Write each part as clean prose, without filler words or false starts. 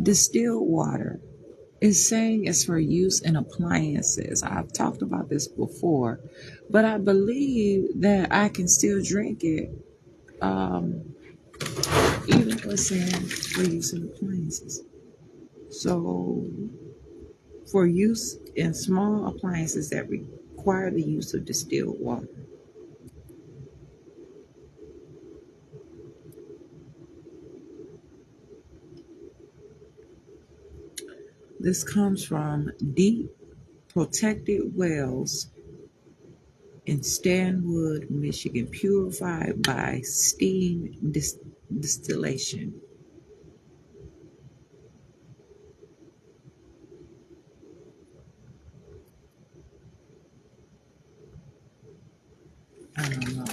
Distilled water is saying it's for use in appliances. I've talked about this before, but I believe that I can still drink it, um, even though it's saying for use in appliances. So, for use in small appliances that require the use of distilled water. This comes from Deep Protected Wells in Stanwood, Michigan, purified by steam distillation. I don't know.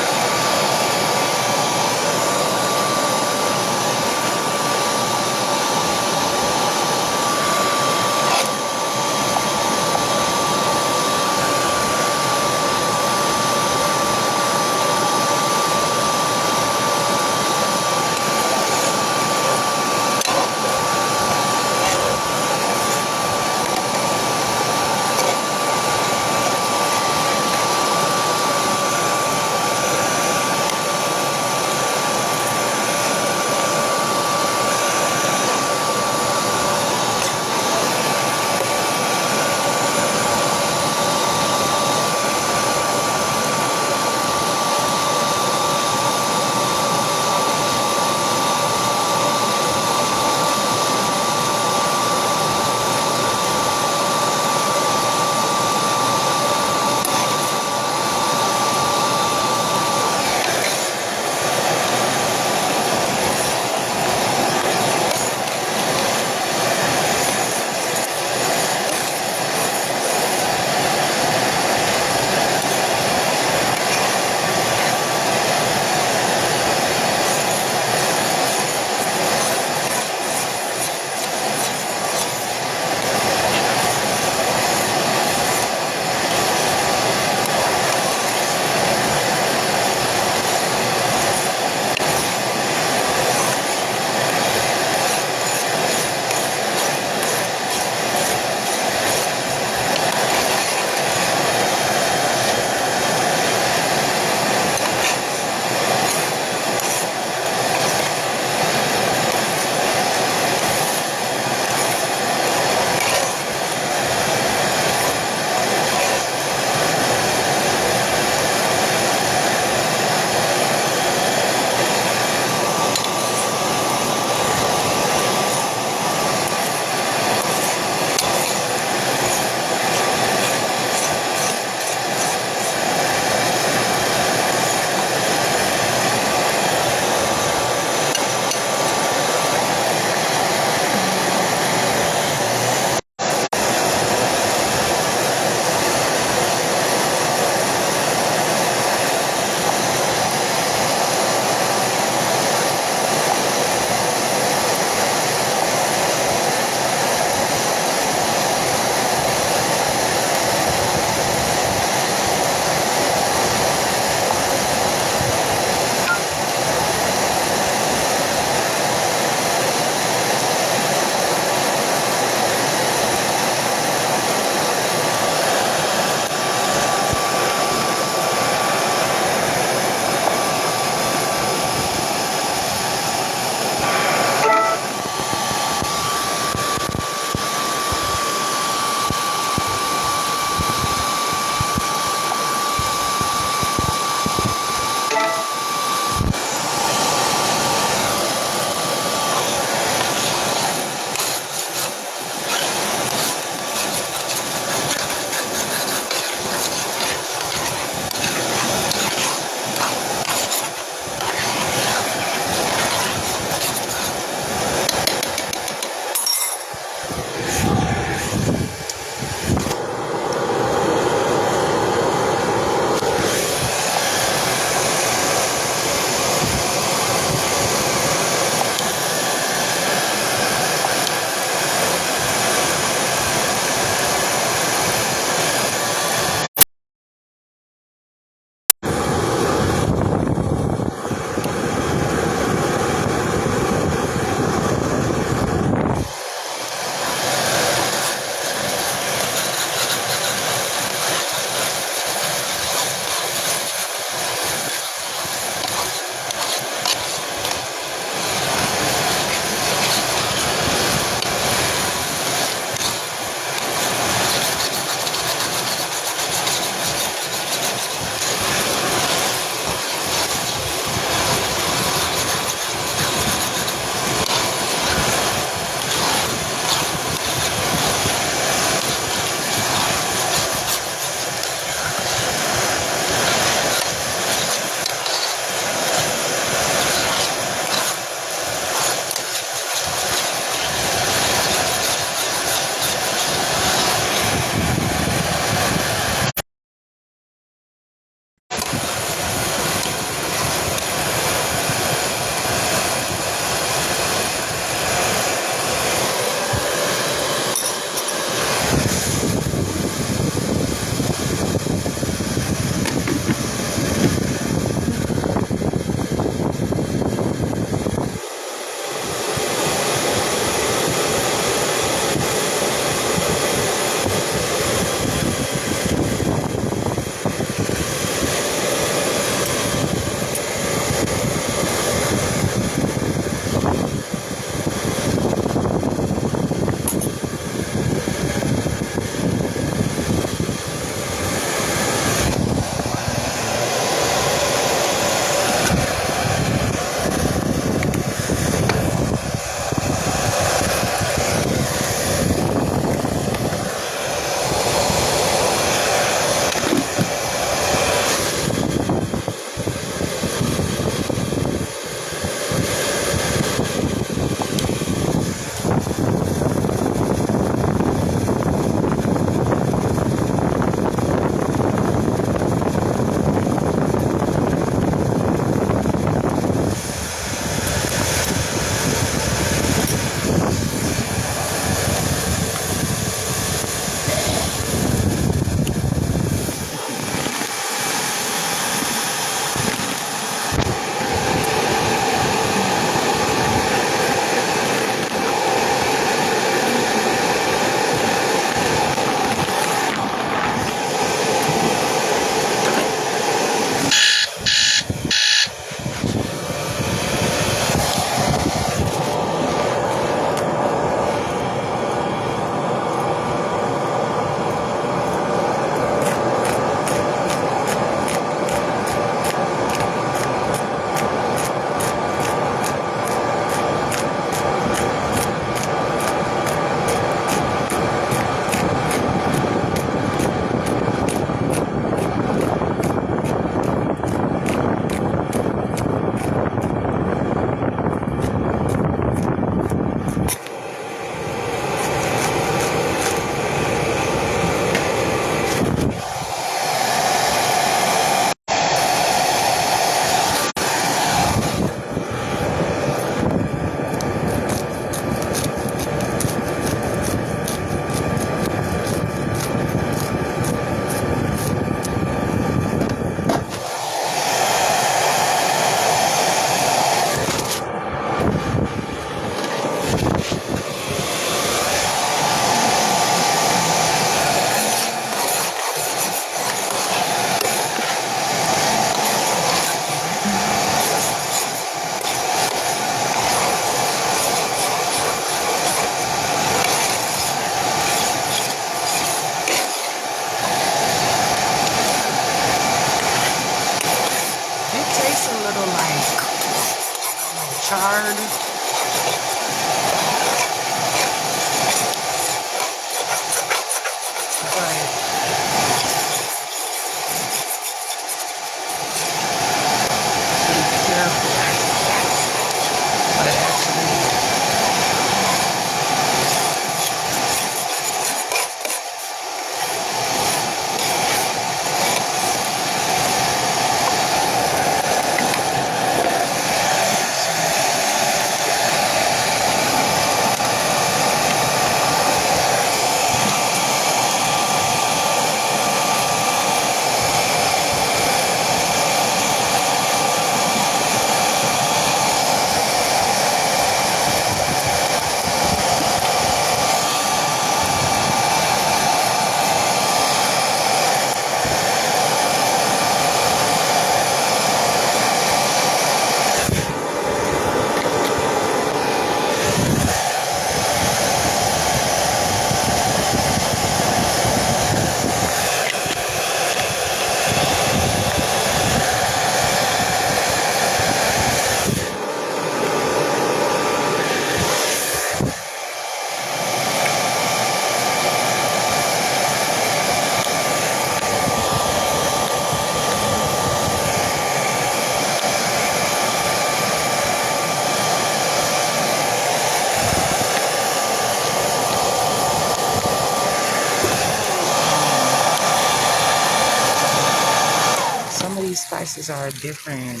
appliances are different,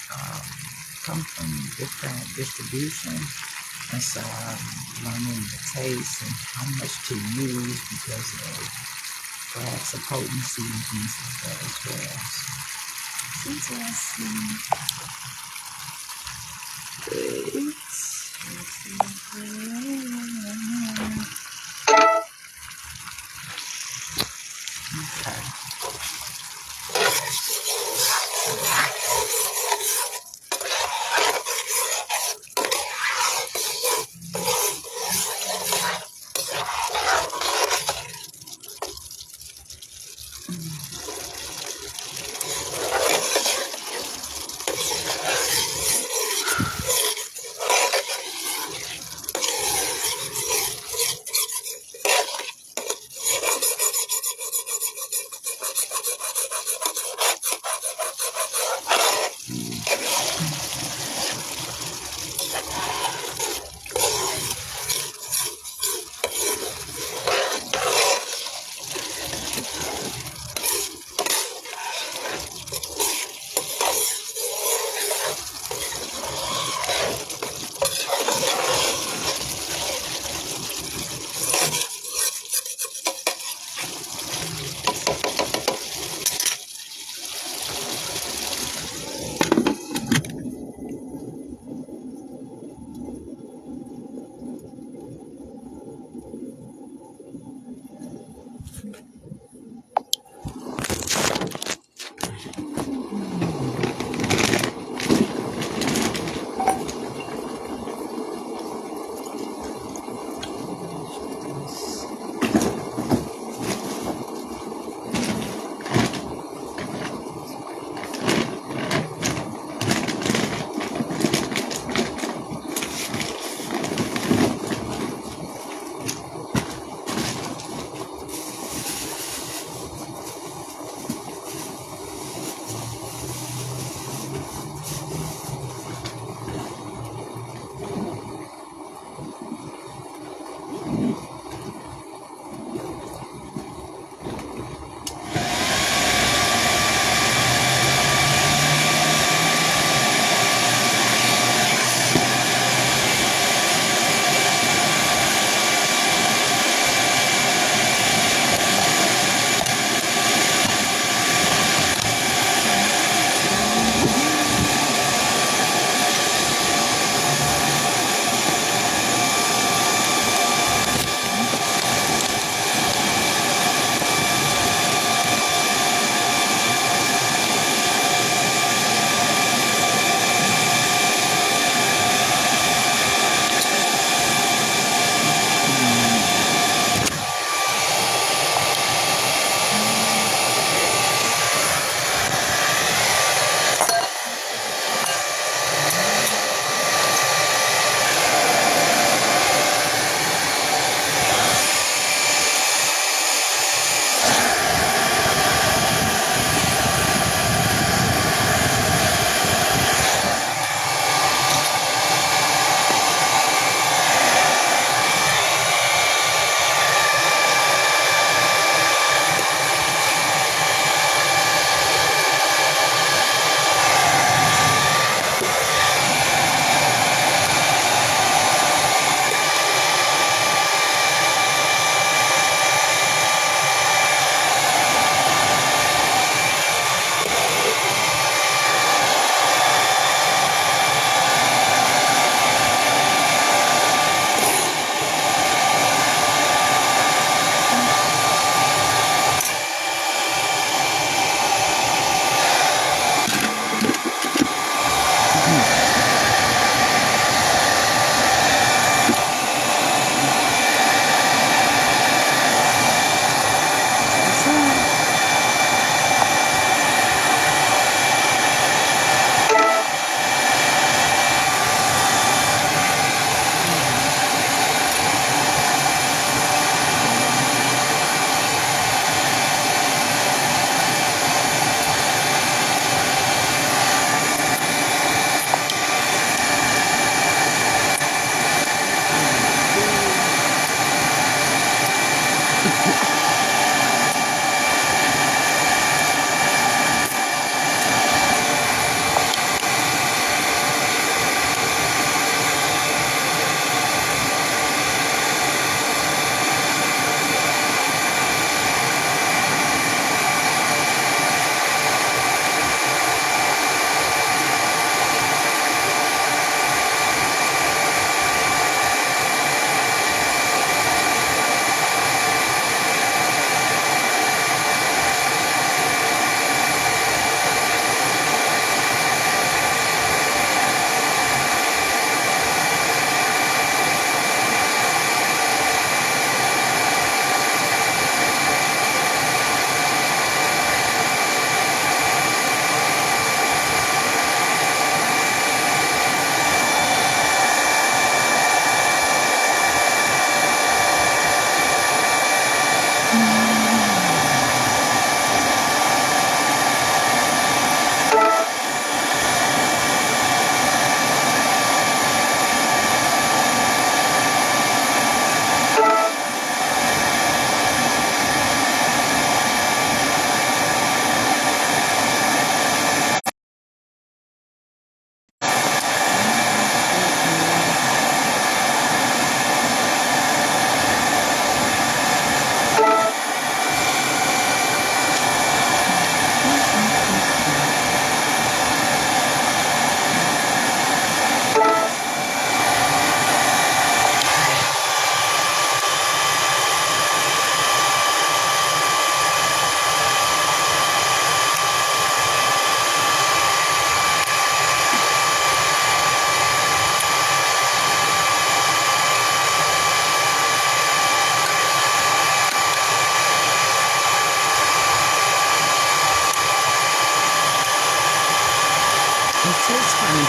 um, come from different distribution, and so I'm learning the taste and how much to use because of perhaps the potency and things like that as well. So it's interesting. Okay.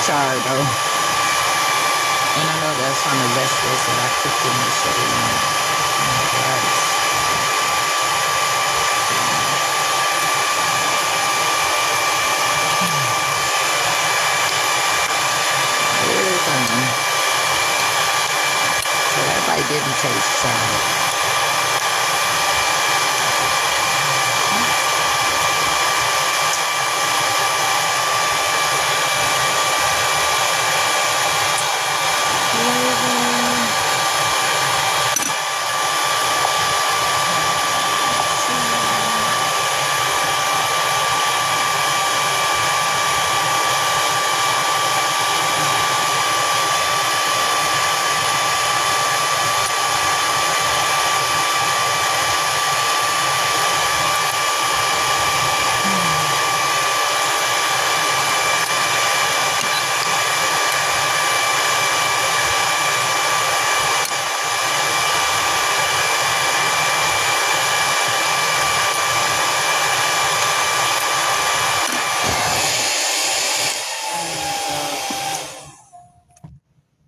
char though. And I know that's from the vegetables that I cooked in yesterday. Rice. Everything. So that bite didn't taste sour.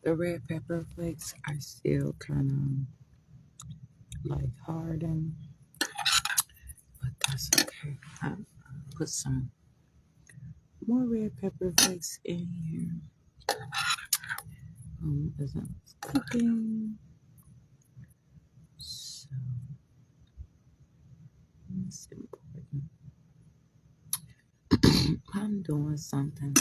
The red pepper flakes are still kind of like hardened, but that's okay. I'll put some more red pepper flakes in here. As I was cooking, so it's important. I'm doing something.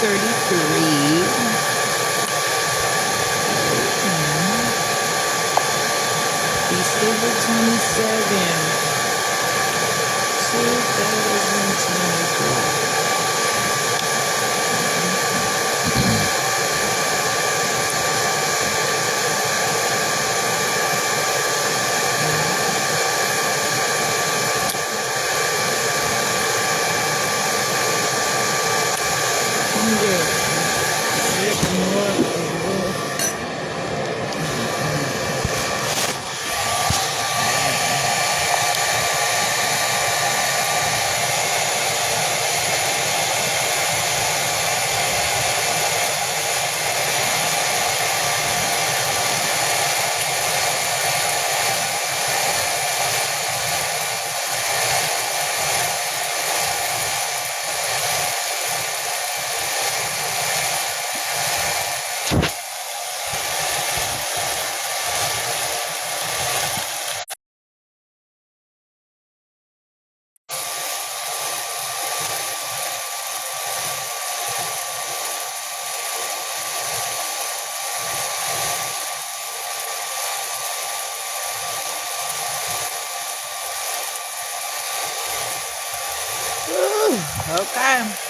233. December 27, 2024. Okay.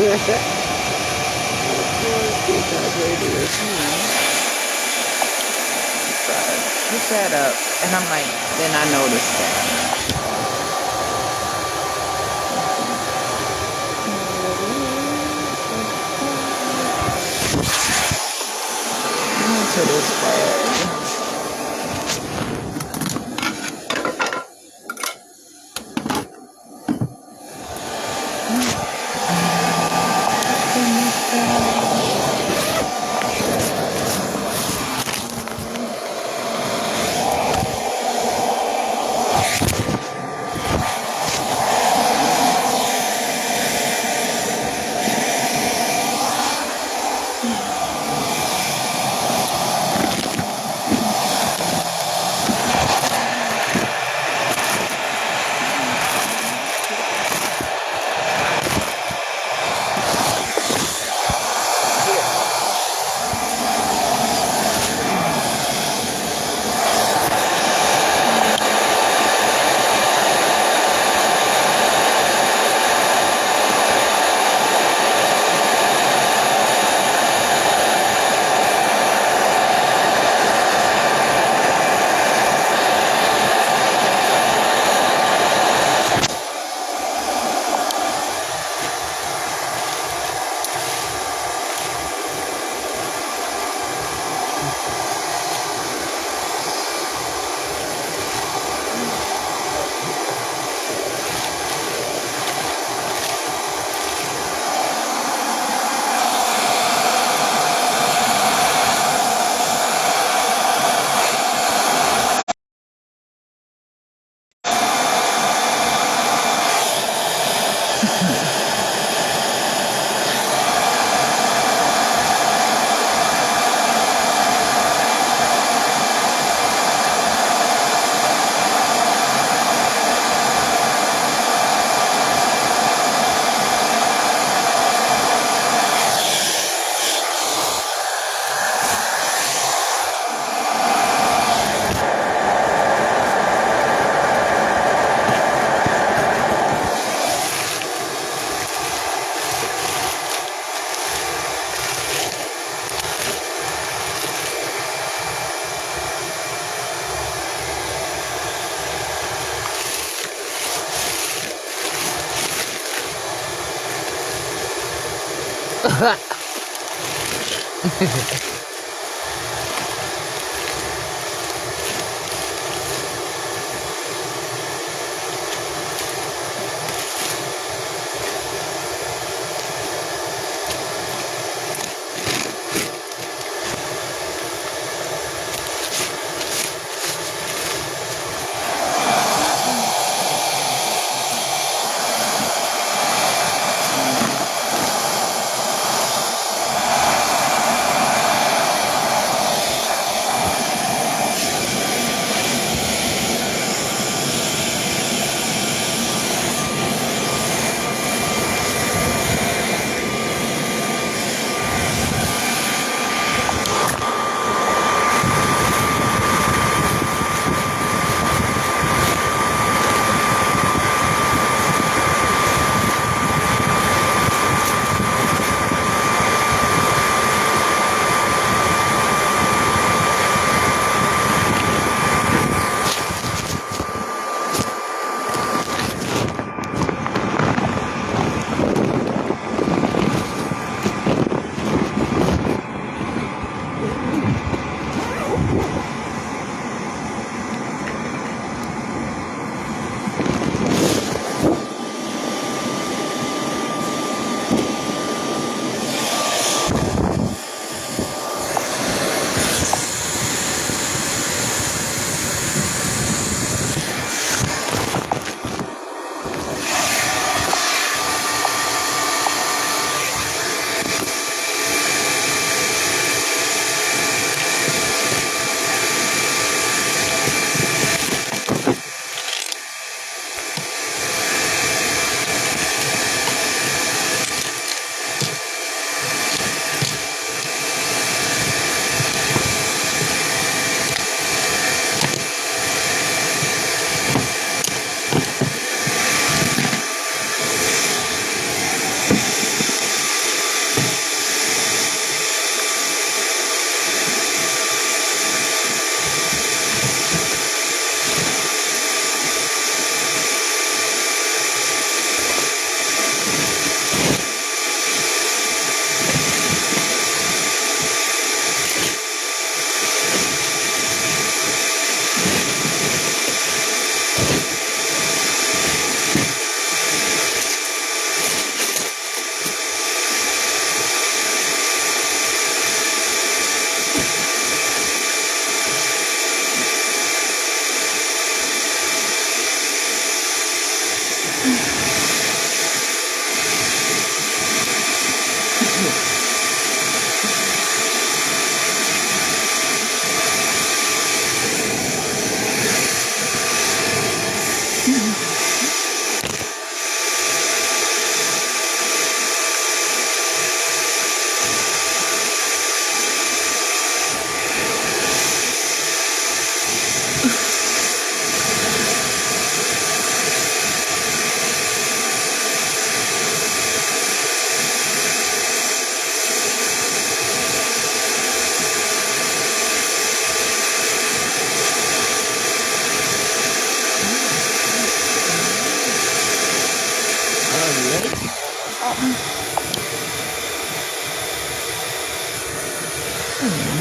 Because it is, So he sat up, and I'm like, then I noticed that. To this bag.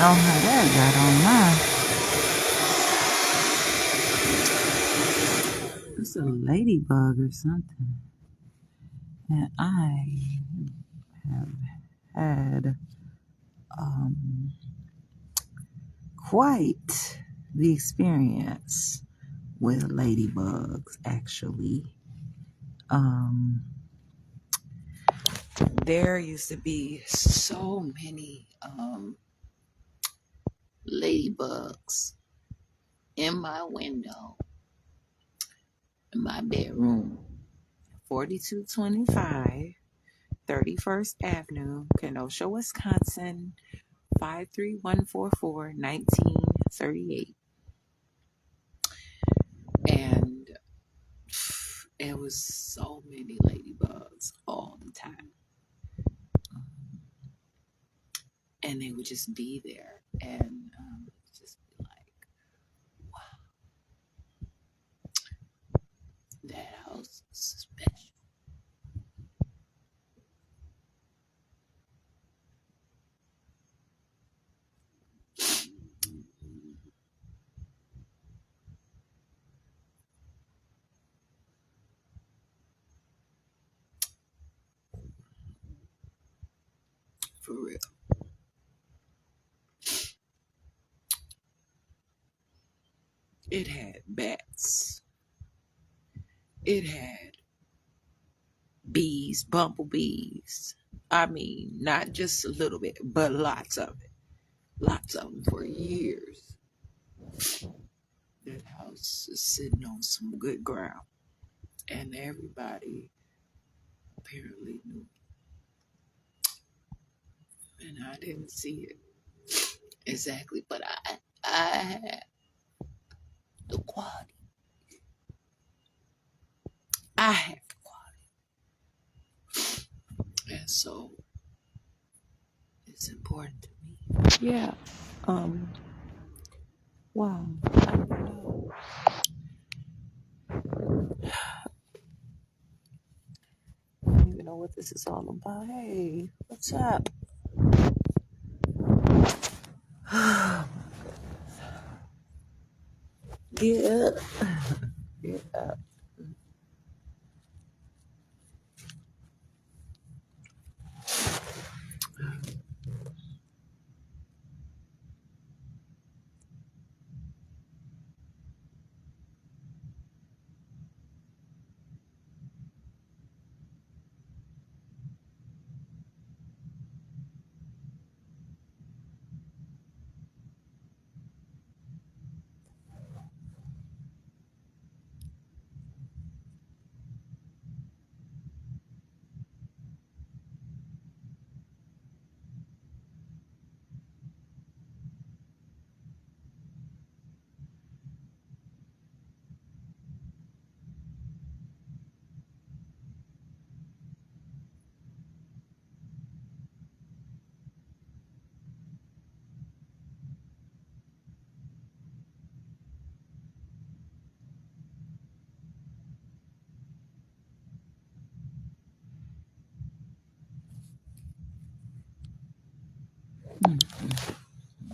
know how that got on mine. It's a ladybug or something. And I have had quite the experience with ladybugs, actually. There used to be so many ladybugs in my window in my bedroom. 4225 31st Avenue, Kenosha, Wisconsin, 53144 1938. And it was so many ladybugs all the time. And they would just be there and just be like, wow, that house is special. For real. It had bats. It had bees, bumblebees. I mean, not just a little bit, but lots of it. Lots of them for years. That house is sitting on some good ground. And everybody apparently knew. And I didn't see it exactly, but I had the quality. I had the quality. And so it's important to me. Yeah. Wow. I don't know. I don't even know what this is all about. Hey, what's up? Get up. Get up.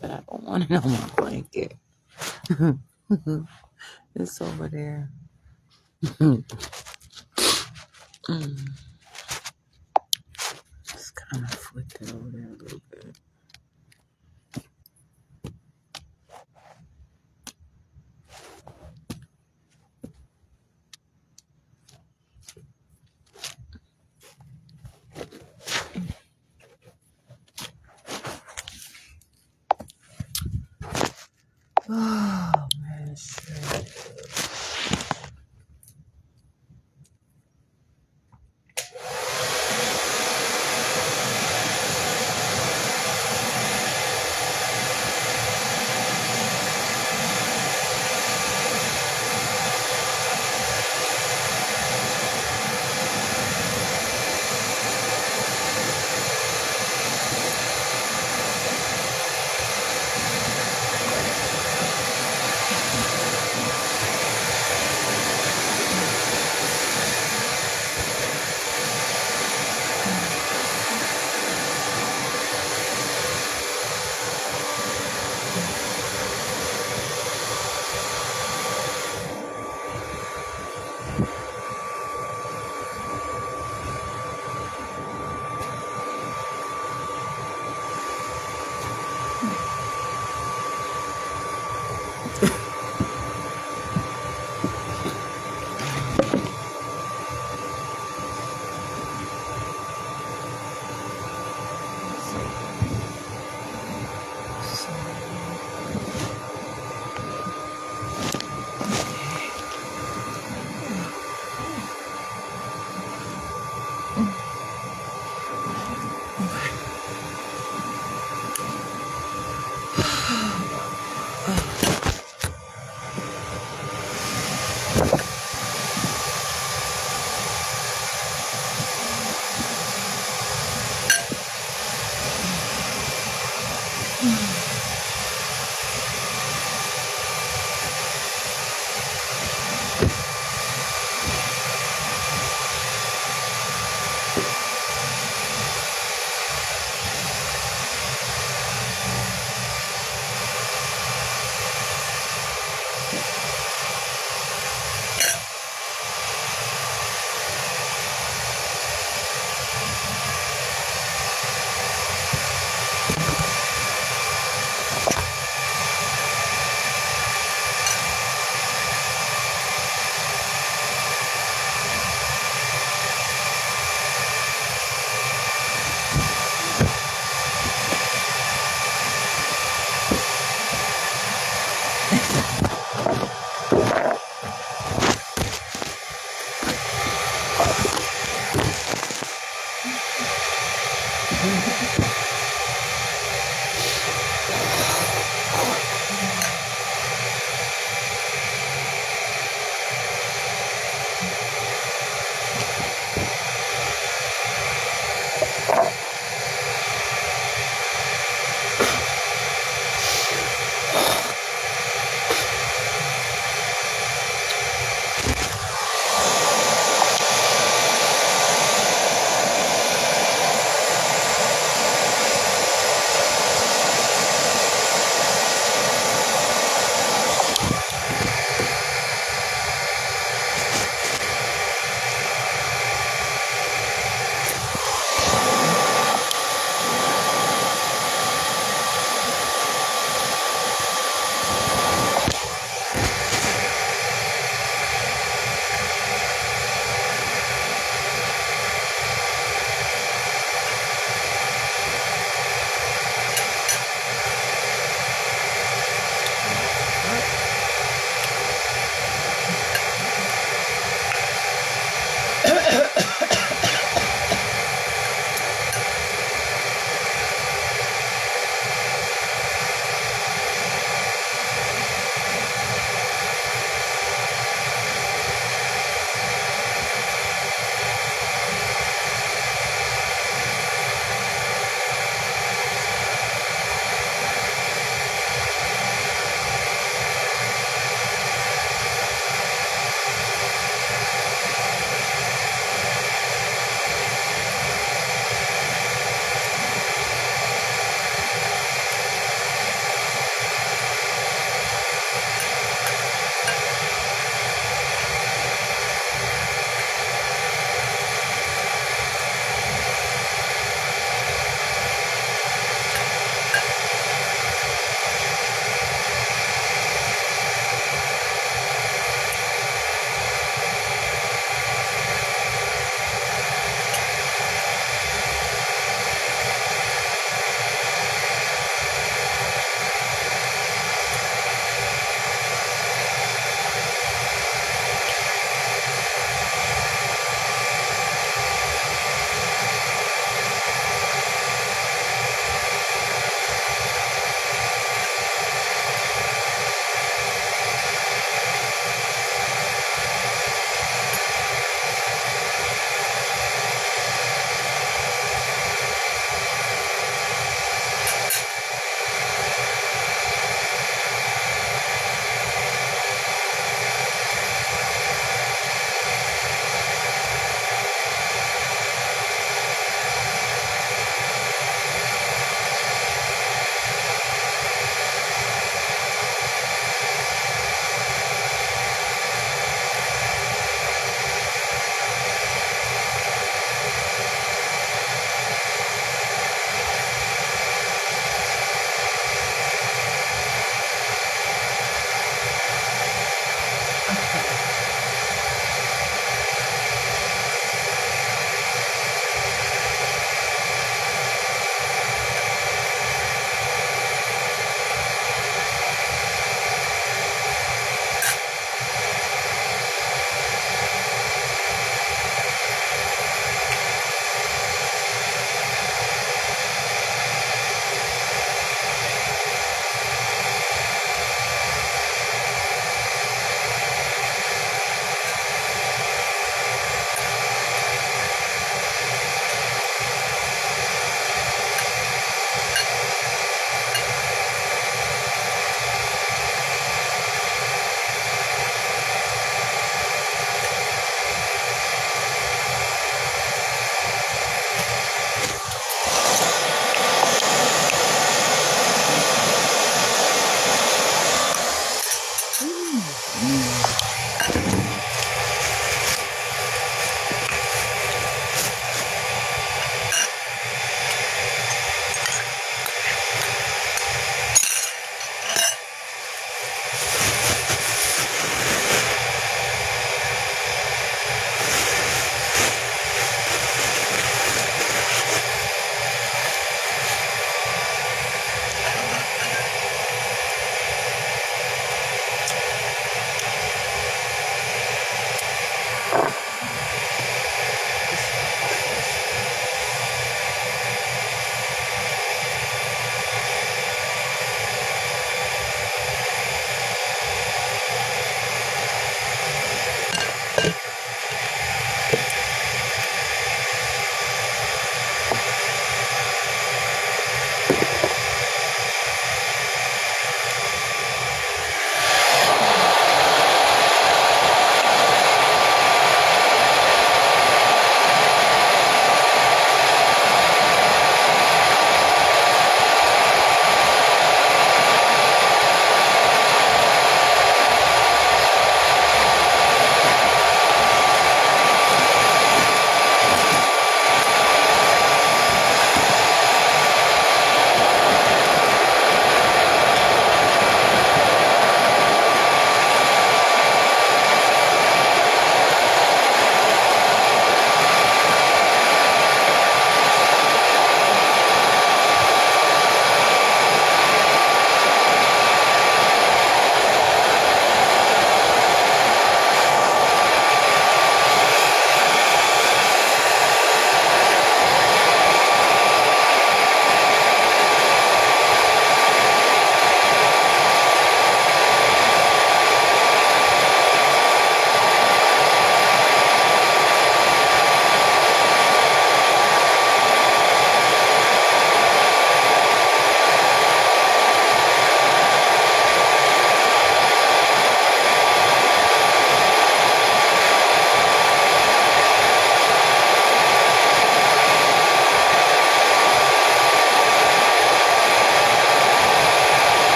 But I don't want to know my blanket. It's over there. Just kind of flipped it over there a little bit. Oh, man, shit.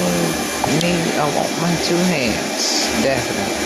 I want my two hands, definitely.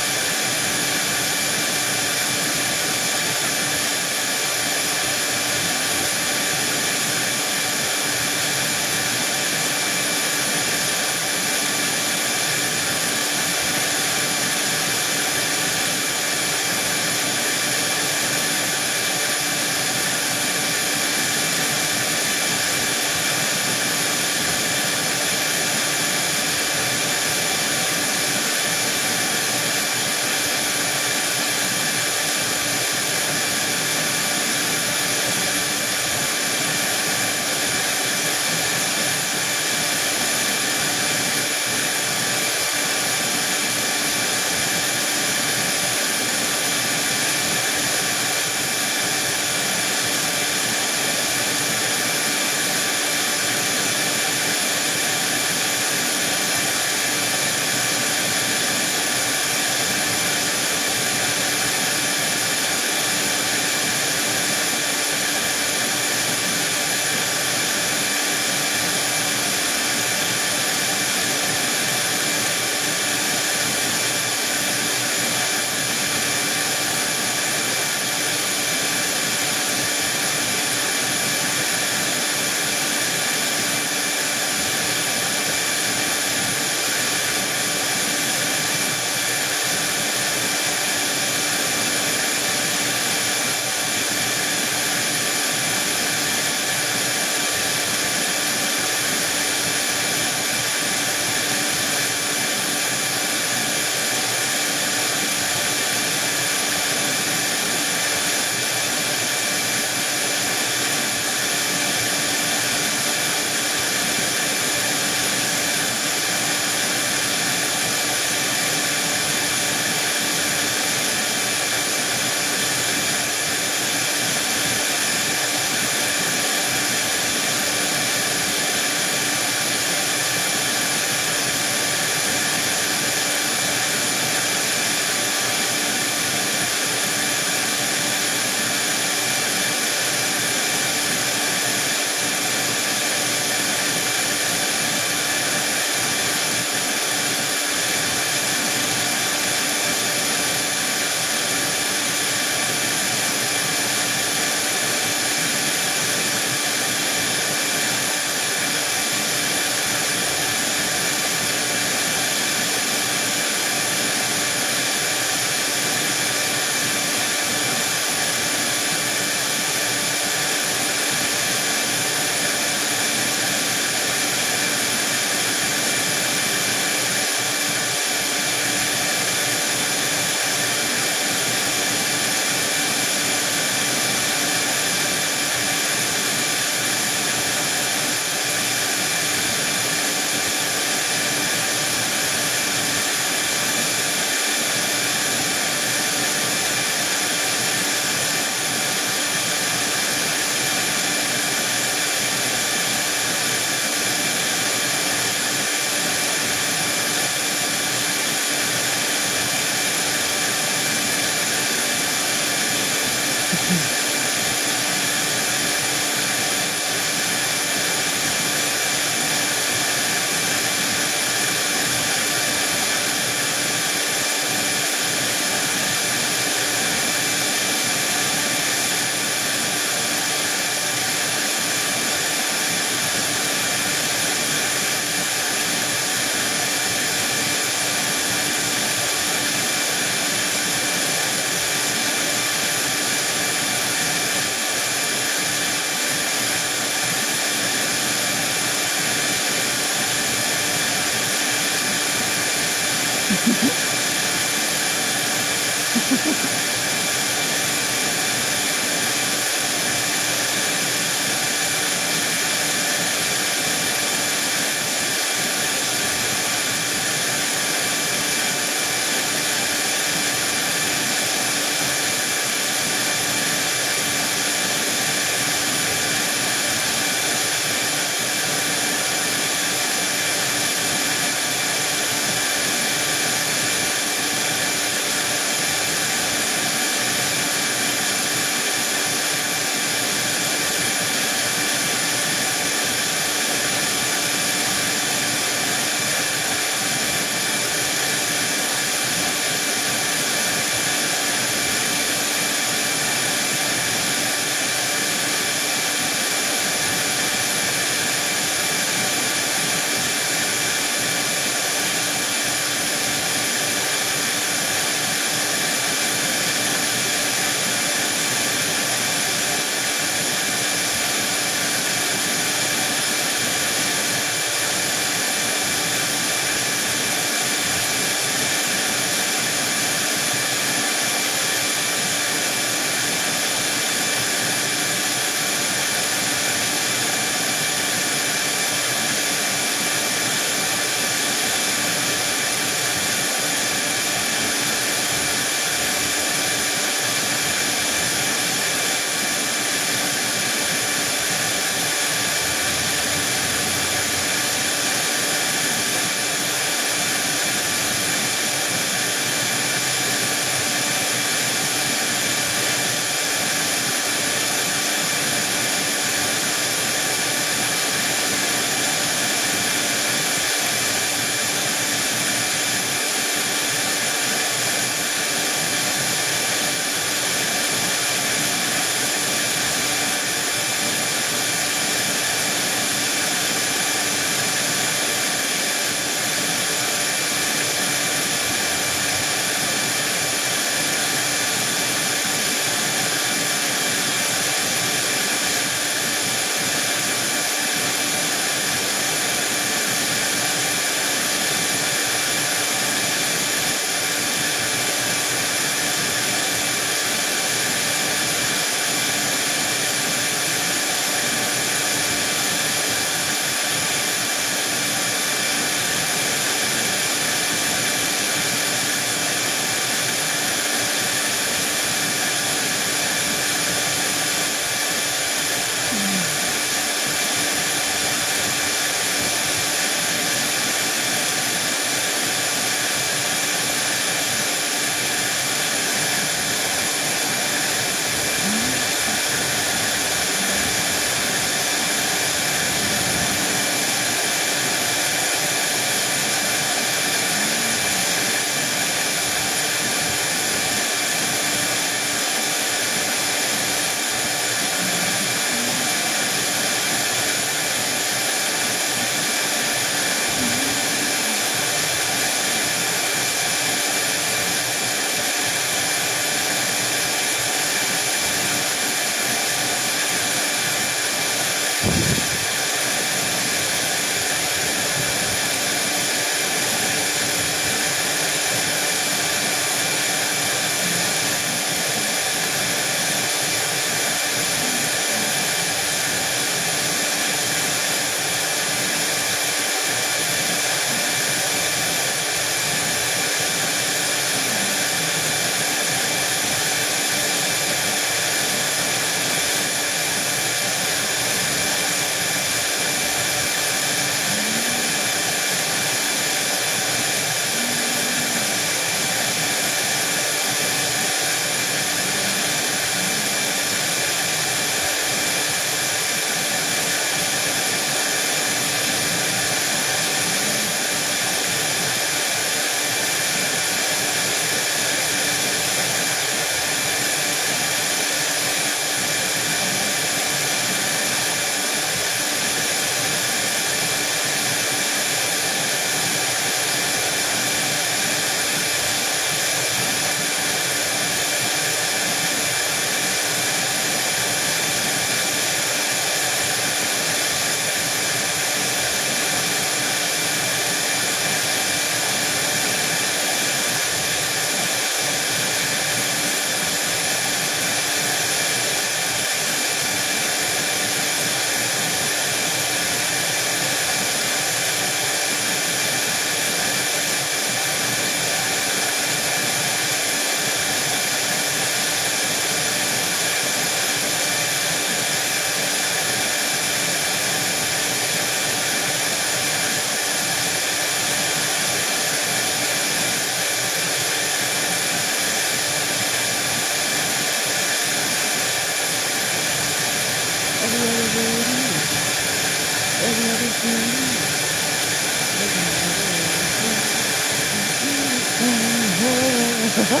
That's not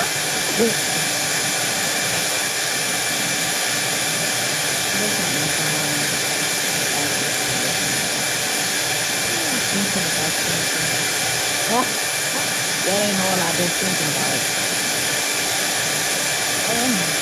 my phone. Thinking about something. That ain't all I've been thinking about. Oh,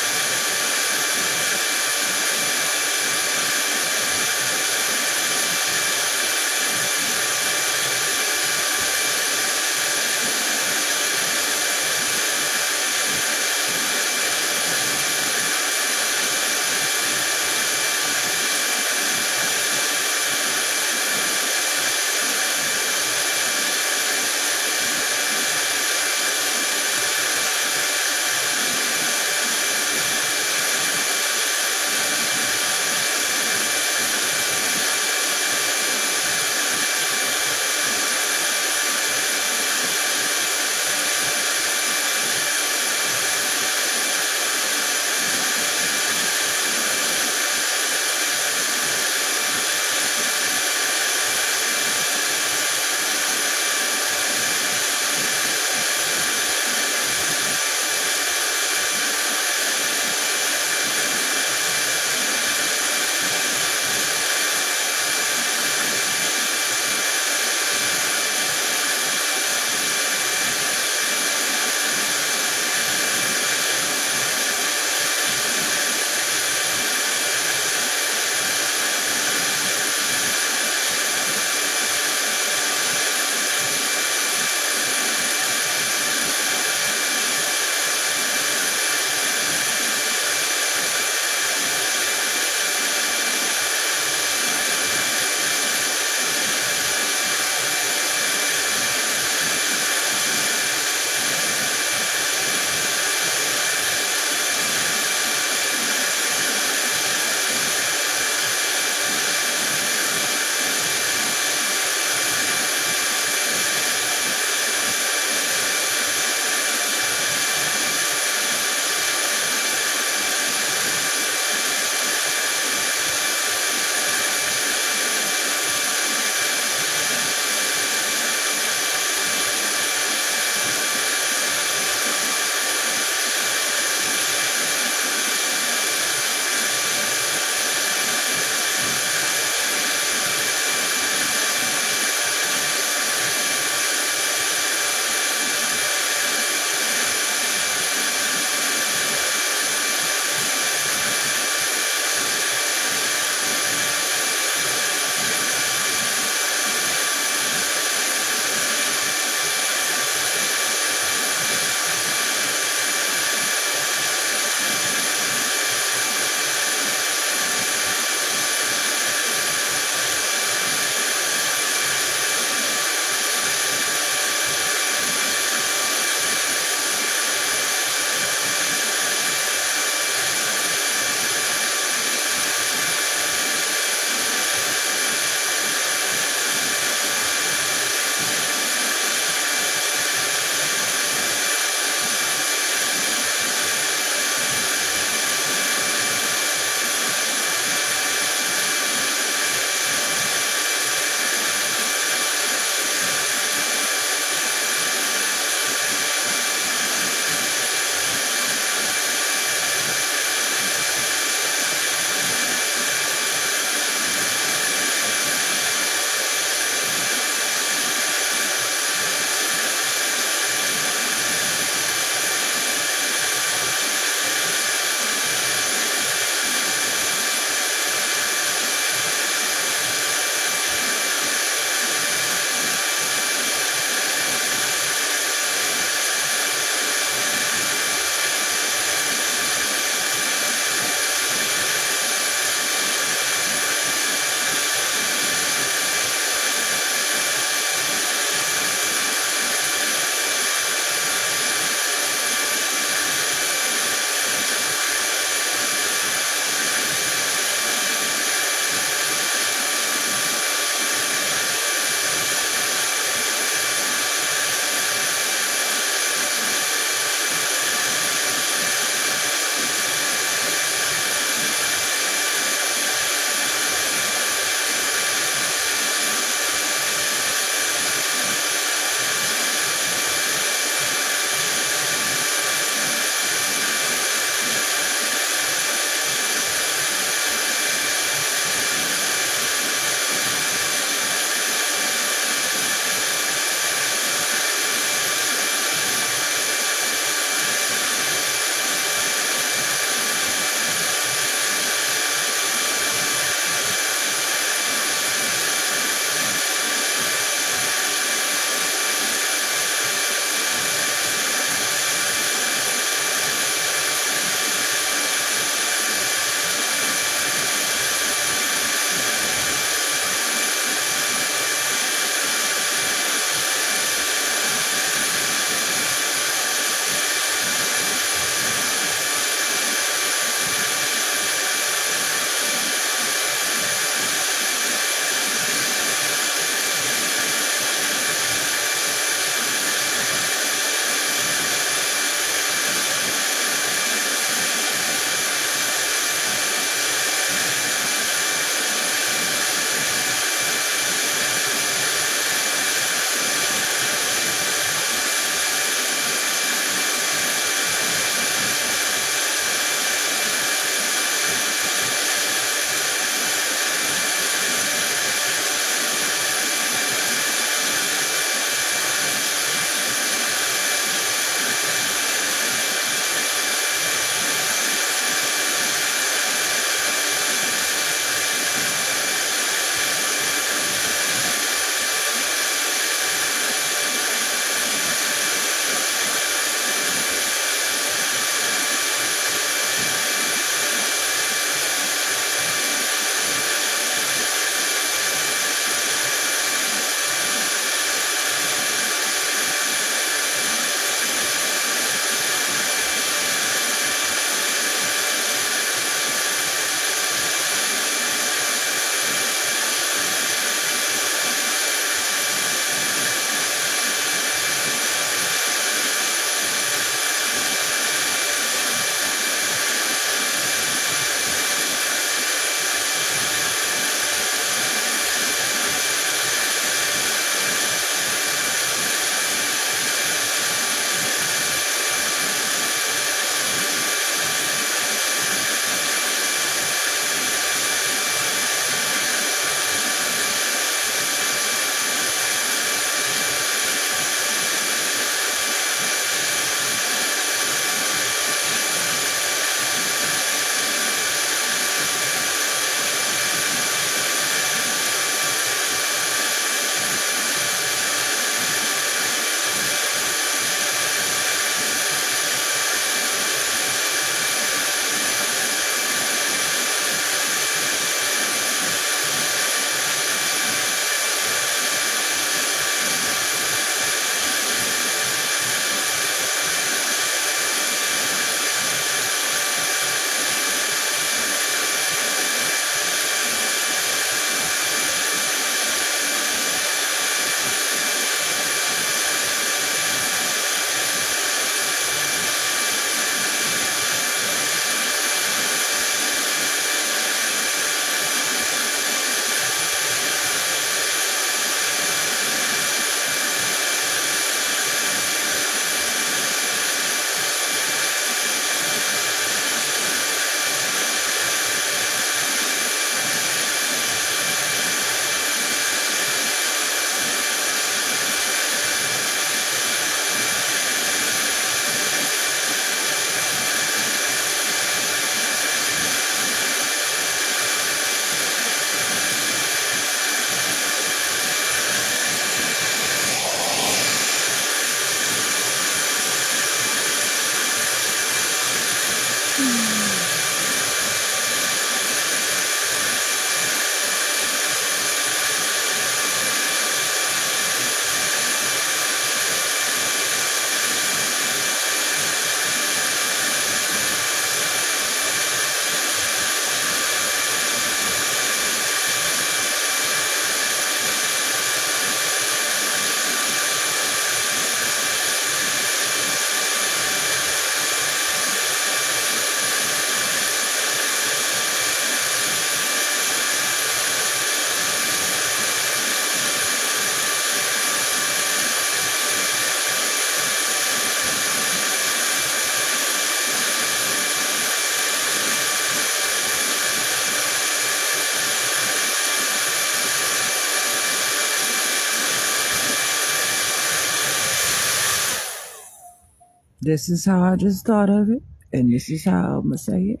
This is how I just thought of it, and this is how I'm going to say it.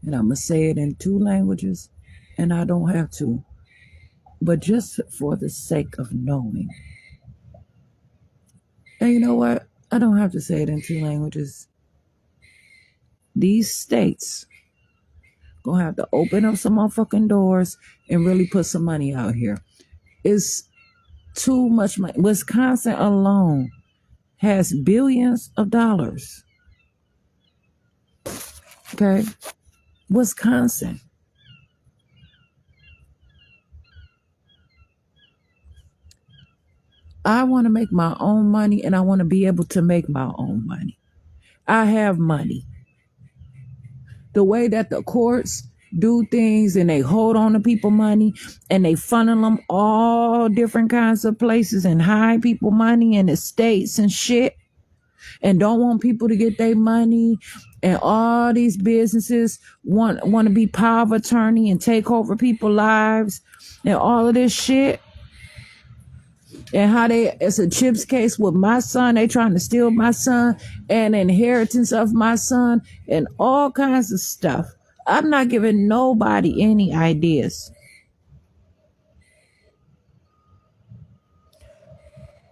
And I'm going to say it in two languages, and I don't have to. But just for the sake of knowing. And you know what? I don't have to say it in two languages. These states gonna have to open up some motherfucking doors and really put some money out here. It's too much money. Wisconsin alone has billions of dollars. Okay? Wisconsin. I want to make my own money and I want to be able to make my own money. I have money. The way that the courts do things and they hold on to people money and they funnel them all different kinds of places and hide people money in the states and shit and don't want people to get their money, and all these businesses want to be power of attorney and take over people's lives and all of this shit. And how it's a chips case with my son. They trying to steal my son and inheritance of my son and all kinds of stuff. I'm not giving nobody any ideas.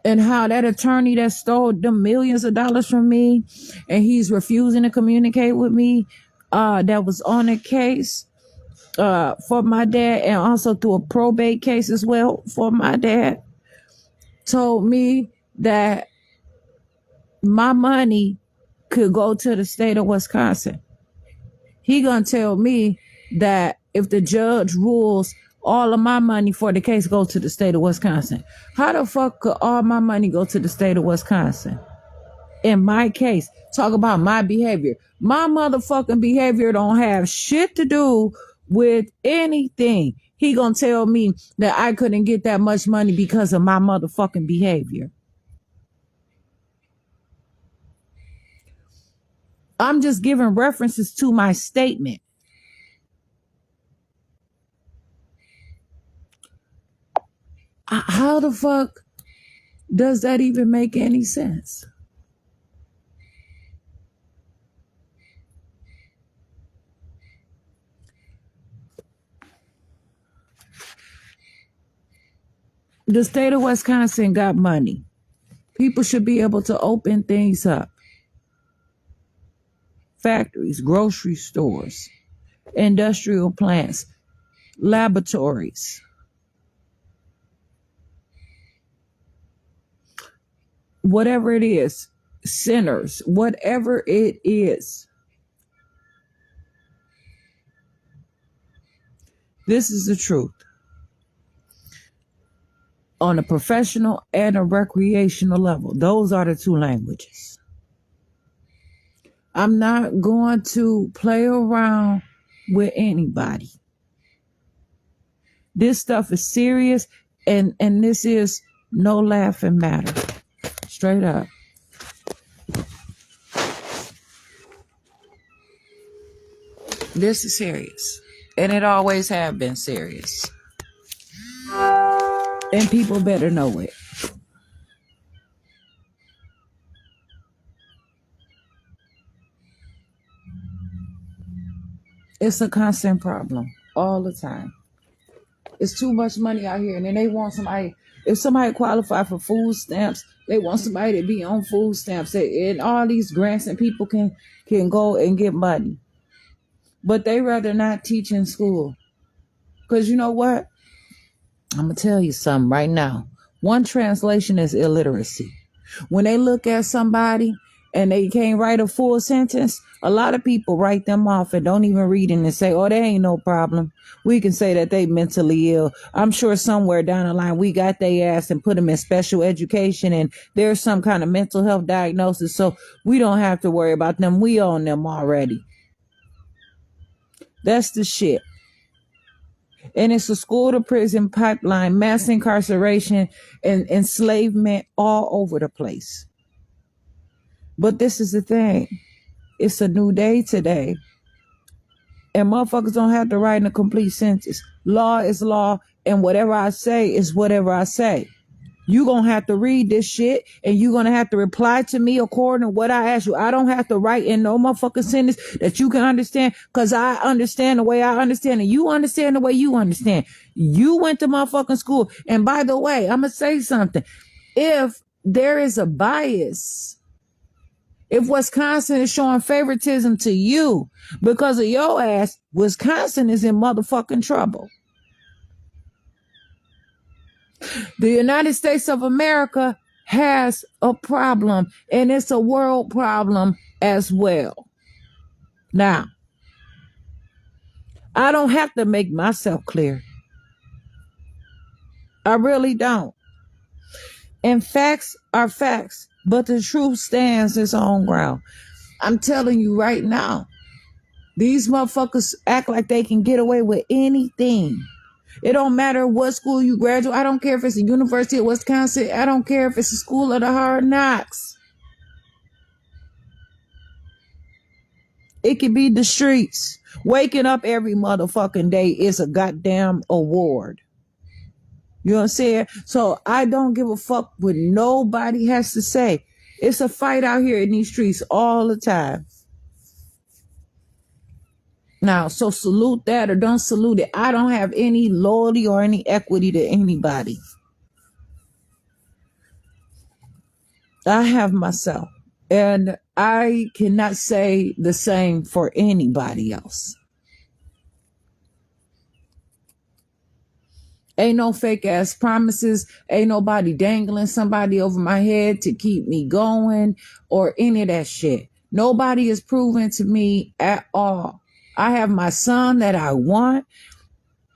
And how that attorney that stole them millions of dollars from me and he's refusing to communicate with me, that was on a case for my dad and also through a probate case as well for my dad, told me that my money could go to the state of Wisconsin. He gonna tell me that if the judge rules all of my money for the case go to the state of Wisconsin. How the fuck could all my money go to the state of Wisconsin? In my case, talk about my behavior. My motherfucking behavior don't have shit to do with anything. He gonna tell me that I couldn't get that much money because of my motherfucking behavior. I'm just giving references to my statement. How the fuck does that even make any sense? The state of Wisconsin got money. People should be able to open things up. Factories, grocery stores, industrial plants, laboratories. Whatever it is, centers, whatever it is. This is the truth. On a professional and a recreational level, those are the two languages. I'm not going to play around with anybody. This stuff is serious, and this is no laughing matter. Straight up. This is serious. And it always have been serious. And people better know it. It's a constant problem all the time. It's too much money out here, and then they want somebody. If somebody qualify for food stamps, they want somebody to be on food stamps, and all these grants, and people can go and get money. But they rather not teach in school, because you know what? I'm gonna tell you something right now. One translation is illiteracy. When they look at somebody and they can't write a full sentence, a lot of people write them off and don't even read it and say, oh, there ain't no problem. We can say that they mentally ill. I'm sure somewhere down the line we got their ass and put them in special education and there's some kind of mental health diagnosis, so we don't have to worry about them. We own them already. That's the shit. And it's a school to prison pipeline, mass incarceration and enslavement all over the place. But this is the thing. It's a new day today. And motherfuckers don't have to write in a complete sentence. Law is law, and whatever I say is whatever I say. You gonna have to read this shit and you gonna have to reply to me according to what I ask you. I don't have to write in no motherfucking sentence that you can understand because I understand the way I understand and you understand the way you understand. You went to motherfucking school. And by the way, I'm gonna say something. If there is a bias, if Wisconsin is showing favoritism to you because of your ass, Wisconsin is in motherfucking trouble. The United States of America has a problem, and it's a world problem as well. Now, I don't have to make myself clear. I really don't. And facts are facts, but the truth stands its own ground. I'm telling you right now, these motherfuckers act like they can get away with anything. It don't matter what school you graduate. I don't care if it's the University of Wisconsin. I don't care if it's the School of the Hard Knocks. It could be the streets. Waking up every motherfucking day is a goddamn award. You know what I'm saying? So I don't give a fuck what nobody has to say. It's a fight out here in these streets all the time. Now, so salute that or don't salute it. I don't have any loyalty or any equity to anybody. I have myself. And I cannot say the same for anybody else. Ain't no fake ass promises. Ain't nobody dangling somebody over my head to keep me going or any of that shit. Nobody is proven to me at all. I have my son that I want,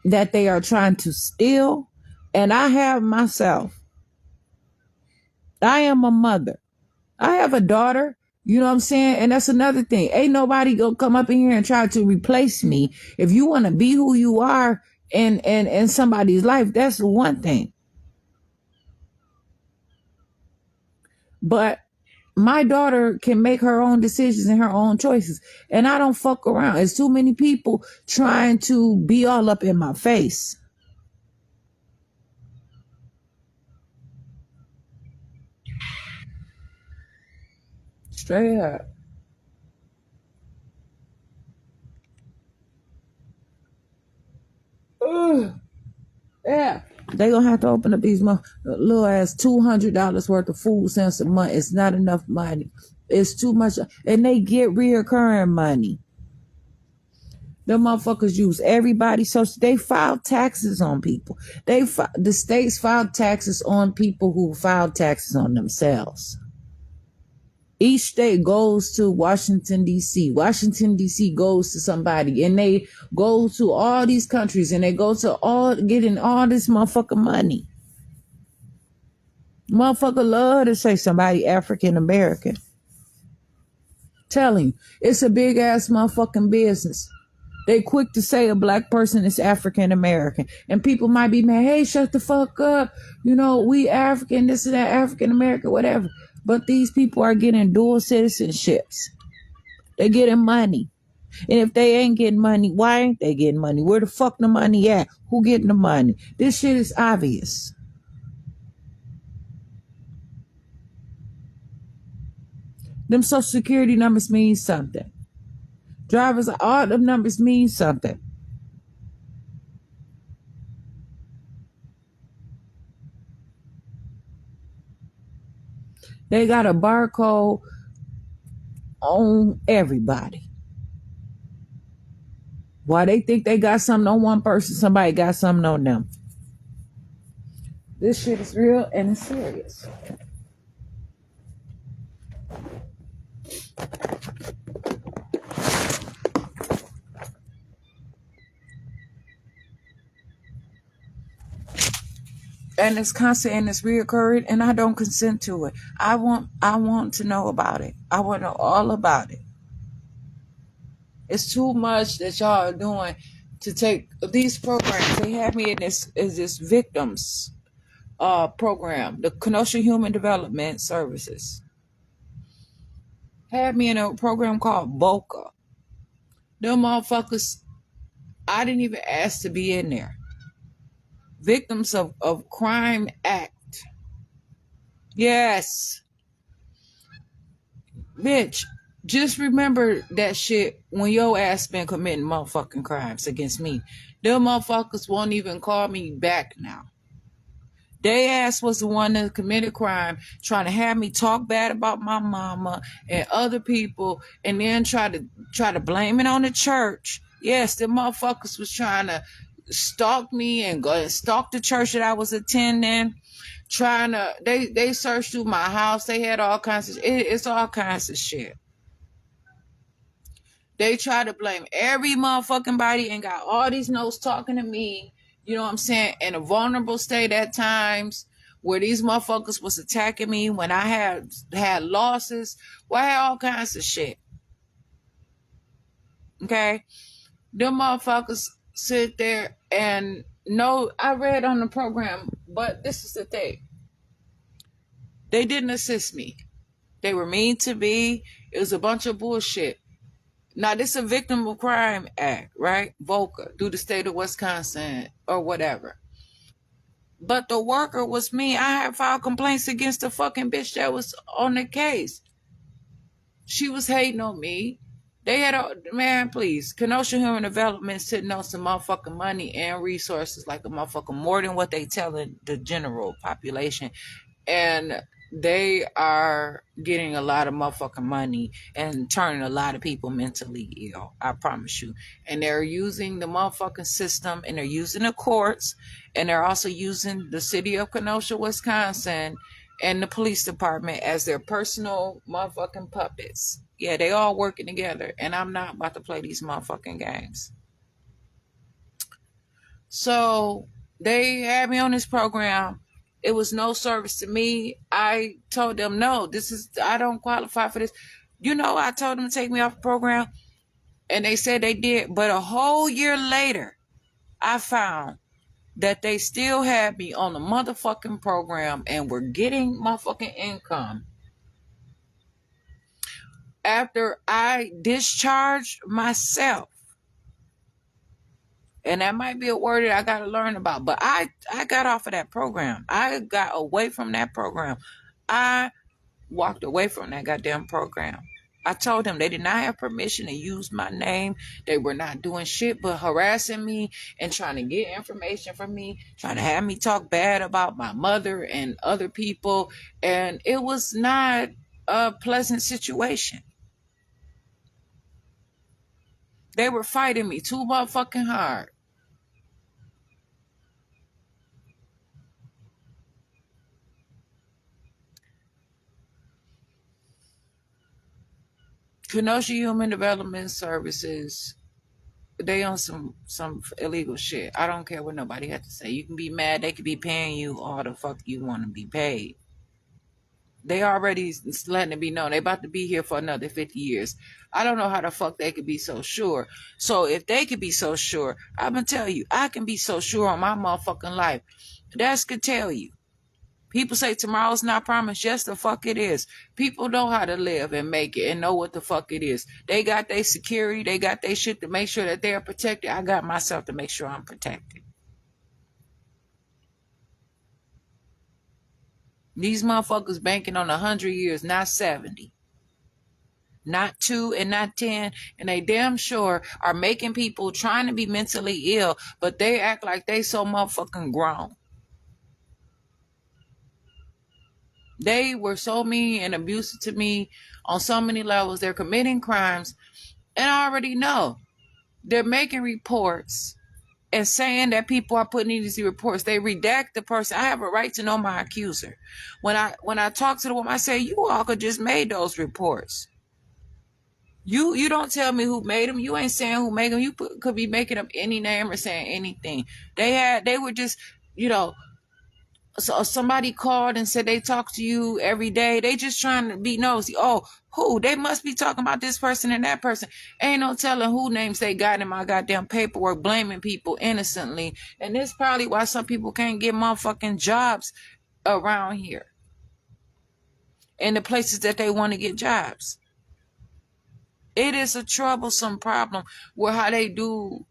that they are trying to steal, and I have myself. I am a mother. I have a daughter, you know what I'm saying? And that's another thing. Ain't nobody gonna come up in here and try to replace me. If you want to be who you are in somebody's life, that's one thing. But my daughter can make her own decisions and her own choices. And I don't fuck around. There's too many people trying to be all up in my face. Straight up. Ugh. Yeah. They gonna have to open up these little ass $200 worth of food stamps a month. It's not enough money. It's too much, and they get reoccurring money. The motherfuckers use everybody, so they file taxes on people. The states file taxes on people who file taxes on themselves. Each state goes to Washington, D.C. Washington, D.C. goes to somebody, and they go to all these countries, and they go to all getting all this motherfucking money. Motherfucker love to say somebody African American. Telling you, it's a big ass motherfucking business. They quick to say a black person is African American. And people might be mad, hey, shut the fuck up. You know, we African, this and that, African American, whatever. But these people are getting dual citizenships. They're getting money. And if they ain't getting money, why ain't they getting money? Where the fuck the money at? Who getting the money? This shit is obvious. Them social security numbers mean something. Drivers, all the numbers mean something. They got a barcode on everybody. Why they think they got something on one person, somebody got something on them. This shit is real and it's serious. And it's constant and it's reoccurring, and I don't consent to it. I want to know about it. I want to know all about it. It's too much that y'all are doing to take these programs. They have me in this victims program, the Kenosha Human Development Services. Had me in a program called BOCA. Them motherfuckers, I didn't even ask to be in there. Victims of crime act. Yes. Bitch, just remember that shit when your ass been committing motherfucking crimes against me. Them motherfuckers won't even call me back now. They ass was the one that committed crime, trying to have me talk bad about my mama and other people, and then try to blame it on the church. Yes, the motherfuckers was trying to stalk me and go and stalk the church that I was attending. Trying to they searched through my house. They had all kinds of it's all kinds of shit. They try to blame every motherfucking body and got all these notes talking to me, you know what I'm saying, in a vulnerable state at times where these motherfuckers was attacking me when I had losses. Well, I had all kinds of shit. Okay? Them motherfuckers sit there and no, I read on the program, but this is the thing. They didn't assist me. They were mean to me. It was a bunch of bullshit. Now, this is a Victim of Crime Act, right? VOCA, through the state of Wisconsin or whatever. But the worker was me. I had filed complaints against the fucking bitch that was on the case. She was hating on me. They had a, man, please, Kenosha Human Development sitting on some motherfucking money and resources like a motherfucker more than what they telling the general population. And they are getting a lot of motherfucking money and turning a lot of people mentally ill. I promise you. And they're using the motherfucking system, and they're using the courts, and they're also using the city of Kenosha, Wisconsin, and the police department as their personal motherfucking puppets. Yeah, they all working together, and I'm not about to play these motherfucking games. So they had me on this program. It was no service to me. I told them, no, I don't qualify for this. You know, I told them to take me off the program, and they said they did. But a whole year later, I found that they still had me on the motherfucking program and were getting my fucking income after I discharged myself. And that might be a word that I got to learn about. But I got off of that program. I got away from that program. I walked away from that goddamn program. I told them they did not have permission to use my name. They were not doing shit but harassing me and trying to get information from me, trying to have me talk bad about my mother and other people. And it was not a pleasant situation. They were fighting me too motherfucking hard. Kenosha Human Development Services, they on some illegal shit. I don't care what nobody has to say. You can be mad. They could be paying you all the fuck you want to be paid. They already letting it be known they about to be here for another 50 years. I don't know how the fuck they could be so sure. So if they could be so sure, I'm gonna tell you, I can be so sure on my motherfucking life. That could tell you. People say tomorrow's not promised. Yes, the fuck it is. People know how to live and make it and know what the fuck it is. They got their security. They got their shit to make sure that they're protected. I got myself to make sure I'm protected. These motherfuckers banking on 100 years, not 70. Not 2 and not 10. And they damn sure are making people trying to be mentally ill, but they act like they so motherfucking grown. They were so mean and abusive to me on so many levels. They're committing crimes. And I already know they're making reports and saying that people are putting in these reports. They redact the person. I have a right to know my accuser. When I talk to the woman, I say, you all could just made those reports. You don't tell me who made them. You ain't saying who made them. You could be making up any name or saying anything. They were just, you know, so somebody called and said they talk to you every day. They just trying to be nosy. Oh, who? They must be talking about this person and that person. Ain't no telling who names they got in my goddamn paperwork, blaming people innocently. And this probably why some people can't get motherfucking jobs around here in the places that they want to get jobs. It is a troublesome problem with how they do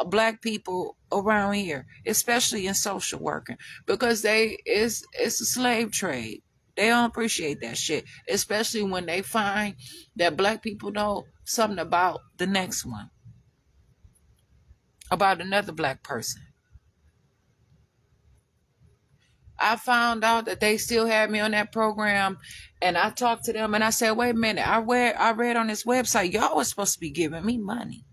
black people around here, especially in social working, because it's a slave trade. They don't appreciate that shit, especially when they find that black people know something about the next one, about another black person. I found out that they still had me on that program, and I talked to them and I said, wait a minute, I read on this website, y'all was supposed to be giving me money.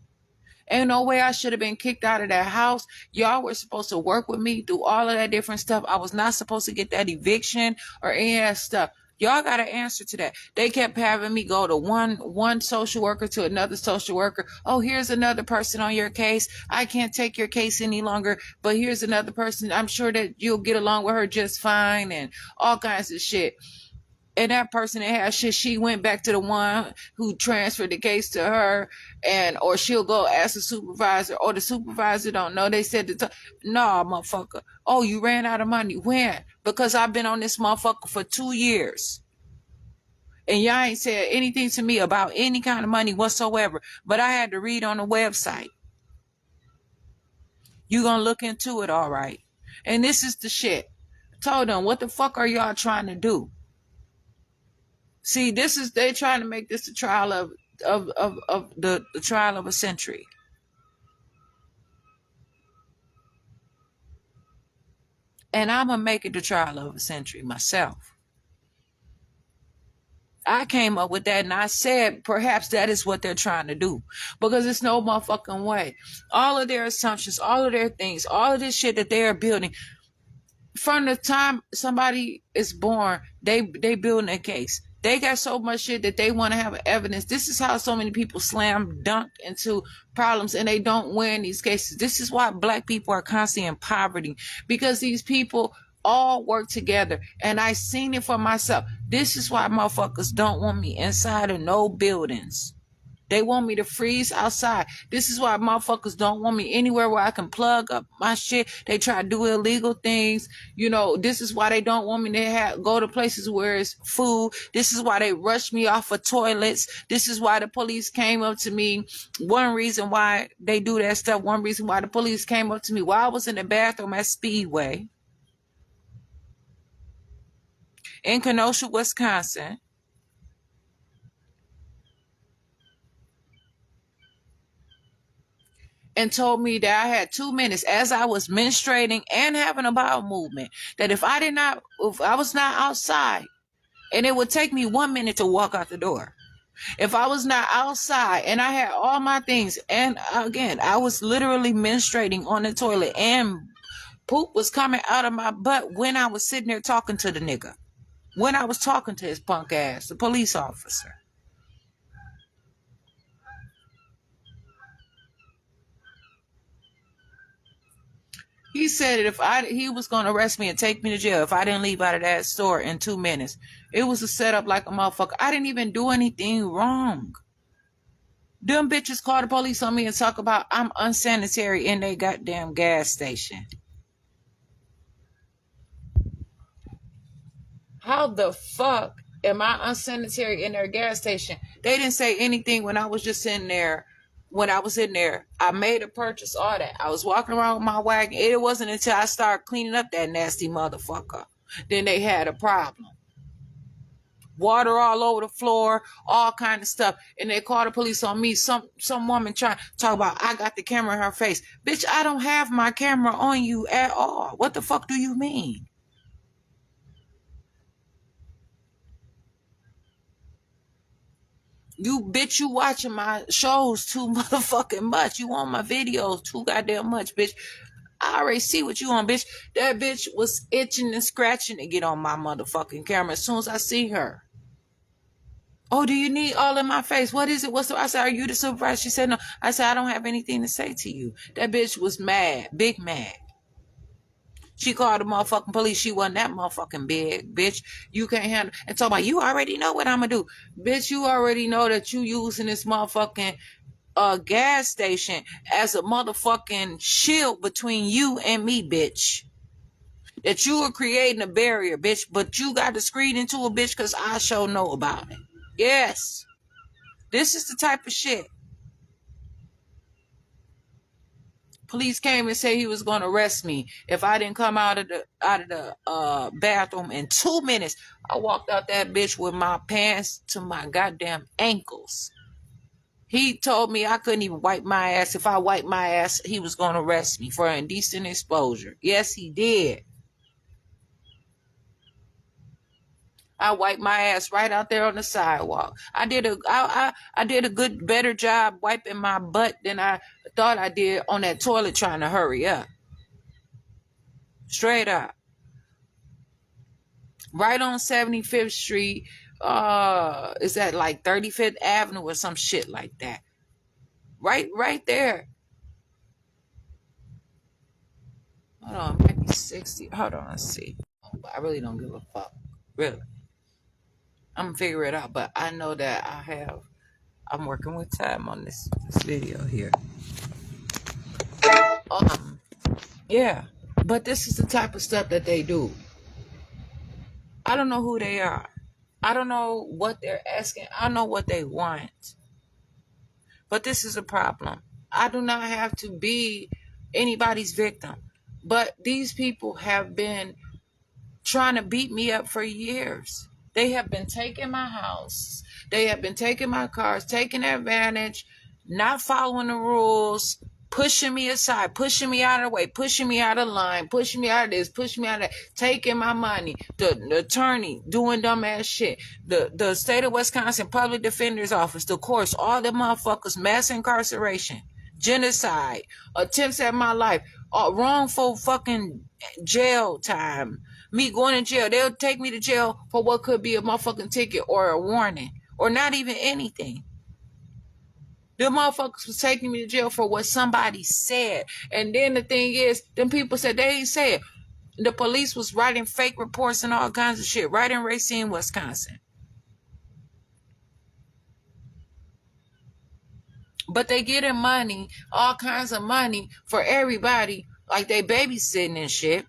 Ain't no way I should have been kicked out of that house. Y'all were supposed to work with me through all of that different stuff. I was not supposed to get that eviction or any of that stuff. Y'all got to answer to that. They kept having me go to one social worker to another social worker. Oh, here's another person on your case. I can't take your case any longer, but here's another person. I'm sure that you'll get along with her just fine, and all kinds of shit. And that person that had shit, she went back to the one who transferred the case to her, and or she'll go ask the supervisor, or the supervisor don't know. They said, no, motherfucker. Oh, you ran out of money. When? Because I've been on this motherfucker for 2 years. And y'all ain't said anything to me about any kind of money whatsoever. But I had to read on the website. You gonna look into it, all right. And this is the shit. I told them, what the fuck are y'all trying to do? See, they trying to make this the trial of the trial of a century. And I'm going to make it the trial of a century myself. I came up with that, and I said perhaps that is what they're trying to do, because it's no motherfucking way. All of their assumptions, all of their things, all of this shit that they are building, from the time somebody is born, they building a case. They got so much shit that they want to have evidence. This is how so many people slam dunk into problems and they don't win these cases. This is why black people are constantly in poverty, because these people all work together. And I seen it for myself. This is why motherfuckers don't want me inside of no buildings. They want me to freeze outside. This is why motherfuckers don't want me anywhere where I can plug up my shit. They try to do illegal things. You know, this is why they don't want me to go to places where it's food. This is why they rush me off of toilets. This is why the police came up to me. One reason why they do that stuff. One reason why the police came up to me while I was in the bathroom at Speedway in Kenosha, Wisconsin. And told me that I had 2 minutes as I was menstruating and having a bowel movement, that if I was not outside, and it would take me 1 minute to walk out the door. If I was not outside and I had all my things, and again, I was literally menstruating on the toilet and poop was coming out of my butt when I was sitting there talking to the nigga, when I was talking to his punk ass, the police officer. He said that he was going to arrest me and take me to jail if I didn't leave out of that store in 2 minutes. It was a setup like a motherfucker. I didn't even do anything wrong. Them bitches call the police on me and talk about I'm unsanitary in their goddamn gas station. How the fuck am I unsanitary in their gas station? They didn't say anything when I was just in there. When I was in there, I made a purchase, all that. I was walking around with my wagon. It wasn't until I started cleaning up that nasty motherfucker. Then they had a problem. Water all over the floor, all kind of stuff. And they called the police on me. Some woman trying to talk about, I got the camera in her face. Bitch, I don't have my camera on you at all. What the fuck do you mean? You watching my shows too motherfucking much. You on my videos too goddamn much, bitch. I already see what you on, bitch. That bitch was itching and scratching to get on my motherfucking camera as soon as I see her. Oh, do you need all in my face? What is it? I said, are you the supervisor? She said, no. I said, I don't have anything to say to you. That bitch was mad, big mad. She called the motherfucking police. She wasn't that motherfucking big, bitch. You can't handle. And talk about, you already know what I'm gonna do. Bitch, you already know that you using this motherfucking gas station as a motherfucking shield between you and me, bitch. That you are creating a barrier, bitch. But you got to screen into a bitch because I sure know about it. Yes. This is the type of shit Police came and said he was going to arrest me if I didn't come out of the bathroom in 2 minutes. I walked out that bitch with my pants to my goddamn ankles. He told me I couldn't even wipe my ass. If I wiped my ass, he was going to arrest me for indecent exposure. Yes, he did. I wiped my ass right out there on the sidewalk. I did a good, better job wiping my butt than I thought I did on that toilet trying to hurry up. Straight up. Right on 75th Street. Is that like 35th Avenue or some shit like that? Right there. Hold on, maybe 60. Hold on, let's see. I really don't give a fuck. Really. I'm gonna figure it out, but I know that I'm working with time on this video here. Yeah. But this is the type of stuff that they do. I don't know who they are. I don't know what they're asking. I don't know what they want. But this is a problem. I do not have to be anybody's victim. But these people have been trying to beat me up for years. They have been taking my house. They have been taking my cars, taking advantage, not following the rules, pushing me aside, pushing me out of the way, pushing me out of line, pushing me out of this, pushing me out of that, taking my money. The attorney doing dumbass shit. The state of Wisconsin Public Defender's Office, the courts, all the motherfuckers, mass incarceration, genocide, attempts at my life, wrongful fucking jail time. Me going to jail. They'll take me to jail for what could be a motherfucking ticket or a warning or not even anything. The motherfuckers was taking me to jail for what somebody said. And then the thing is, them people said they ain't said. The police was writing fake reports and all kinds of shit right in Racine, Wisconsin. But they getting money, all kinds of money for everybody, like they babysitting and shit.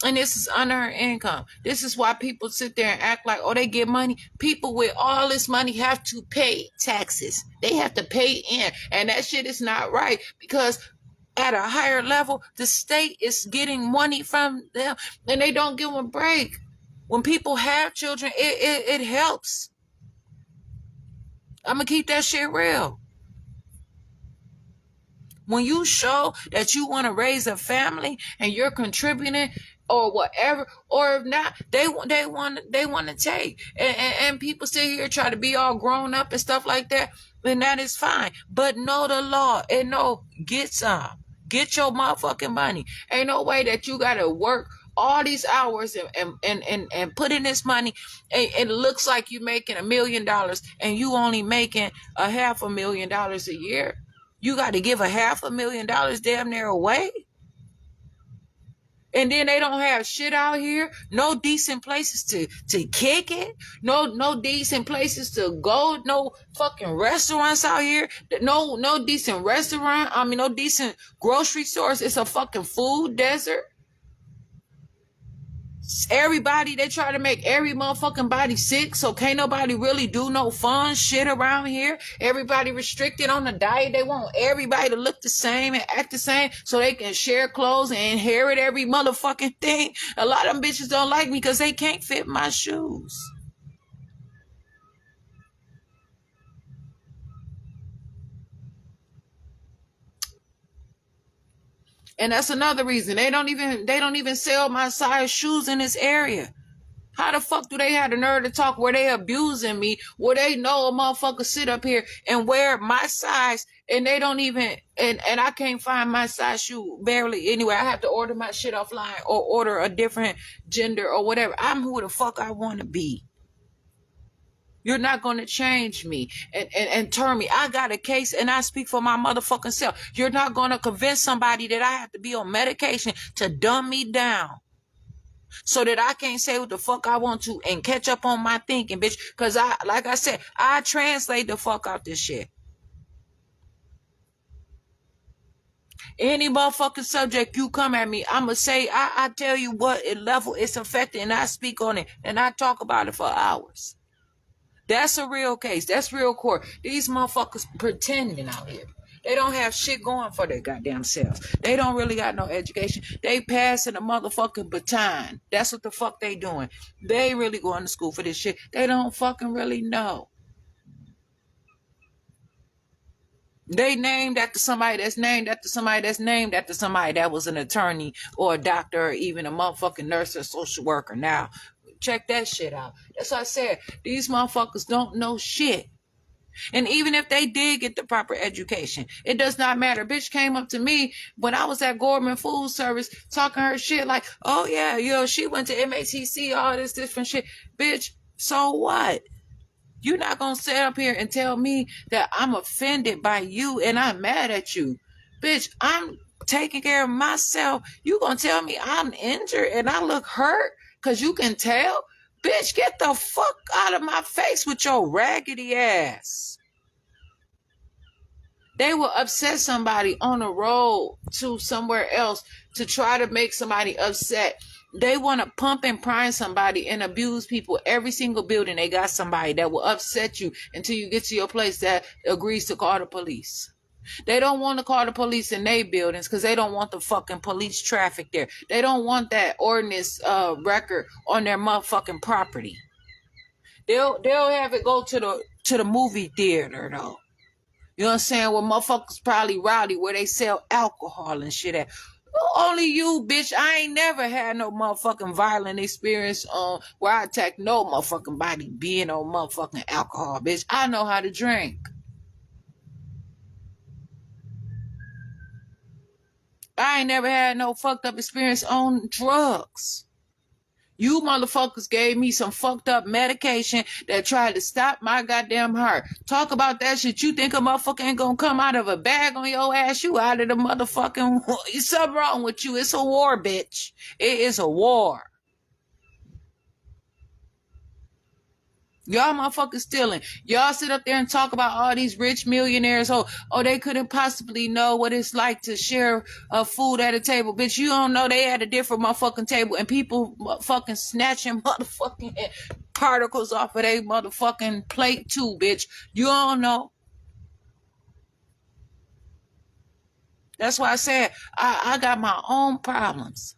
And this is unearned income. This is why people sit there and act like, oh, they get money. People with all this money have to pay taxes. They have to pay in. And that shit is not right because at a higher level, the state is getting money from them and they don't give them a break. When people have children, it helps. I'm going to keep that shit real. When you show that you want to raise a family and you're contributing or whatever, or if not, they want to take. And people sit here try to be all grown up and stuff like that, then that is fine. But know the law and get some. Get your motherfucking money. Ain't no way that you gotta work all these hours and put in this money and it looks like you're making $1 million and you only making $500,000 a year. You got to give $500,000 damn near away. And then they don't have shit out here. No decent places to kick it. No decent places to go. No fucking restaurants out here. No decent restaurant. No decent grocery stores. It's a fucking food desert. Everybody, they try to make every motherfucking body sick, so can't nobody really do no fun shit around here. Everybody restricted on the diet. They want everybody to look the same and act the same so they can share clothes and inherit every motherfucking thing. A lot of them bitches don't like me because they can't fit my shoes. And that's another reason. They don't even sell my size shoes in this area. How the fuck do they have the nerve to talk where they abusing me, where they know a motherfucker sit up here and wear my size and they don't even, and I can't find my size shoe barely anyway. I have to order my shit offline or order a different gender or whatever. I'm who the fuck I want to be. You're not going to change me and turn me. I got a case and I speak for my motherfucking self. You're not going to convince somebody that I have to be on medication to dumb me down so that I can't say what the fuck I want to and catch up on my thinking, bitch. Because like I said, I translate the fuck out this shit. Any motherfucking subject you come at me, I'ma say, I tell you what level it's affected and I speak on it and I talk about it for hours. That's a real case. That's real court. These motherfuckers pretending out here. They don't have shit going for their goddamn selves. They don't really got no education. They passing a motherfucking baton. That's what the fuck they doing. They really going to school for this shit. They don't fucking really know. They named after somebody that's named after somebody that's named after somebody that was an attorney or a doctor or even a motherfucking nurse or social worker. Now, check that shit out. That's what I said. These motherfuckers don't know shit. And even if they did get the proper education, it does not matter. Bitch came up to me when I was at Gorman Food Service talking her shit like, oh yeah, she went to MATC, all this different shit. Bitch, so what? You're not going to sit up here and tell me that I'm offended by you and I'm mad at you. Bitch, I'm taking care of myself. You going to tell me I'm injured and I look hurt because you can tell? Bitch, get the fuck out of my face with your raggedy ass. They will upset somebody on the road to somewhere else to try to make somebody upset. They want to pump and prime somebody and abuse people. Every single building, they got somebody that will upset you until you get to your place that agrees to call the police. They don't want to call the police in their buildings because they don't want the fucking police traffic there. They don't want that ordinance record on their motherfucking property. They'll have it go to the movie theater though. You know what I'm saying? Where motherfuckers probably rowdy where they sell alcohol and shit at. Only you, bitch. I ain't never had no motherfucking violent experience where I attack no motherfucking body being on motherfucking alcohol, bitch. I know how to drink. I ain't never had no fucked up experience on drugs. You motherfuckers gave me some fucked up medication that tried to stop my goddamn heart. Talk about that shit. You think a motherfucker ain't gonna come out of a bag on your ass? You out of the motherfucking... Something wrong with you. It's a war, bitch. It is a war. Y'all motherfuckers stealing. Y'all sit up there and talk about all these rich millionaires. Oh, they couldn't possibly know what it's like to share food at a table. Bitch, you don't know they at a different motherfucking table and people fucking snatching motherfucking particles off of their motherfucking plate too, bitch. You don't know. That's why I said I got my own problems.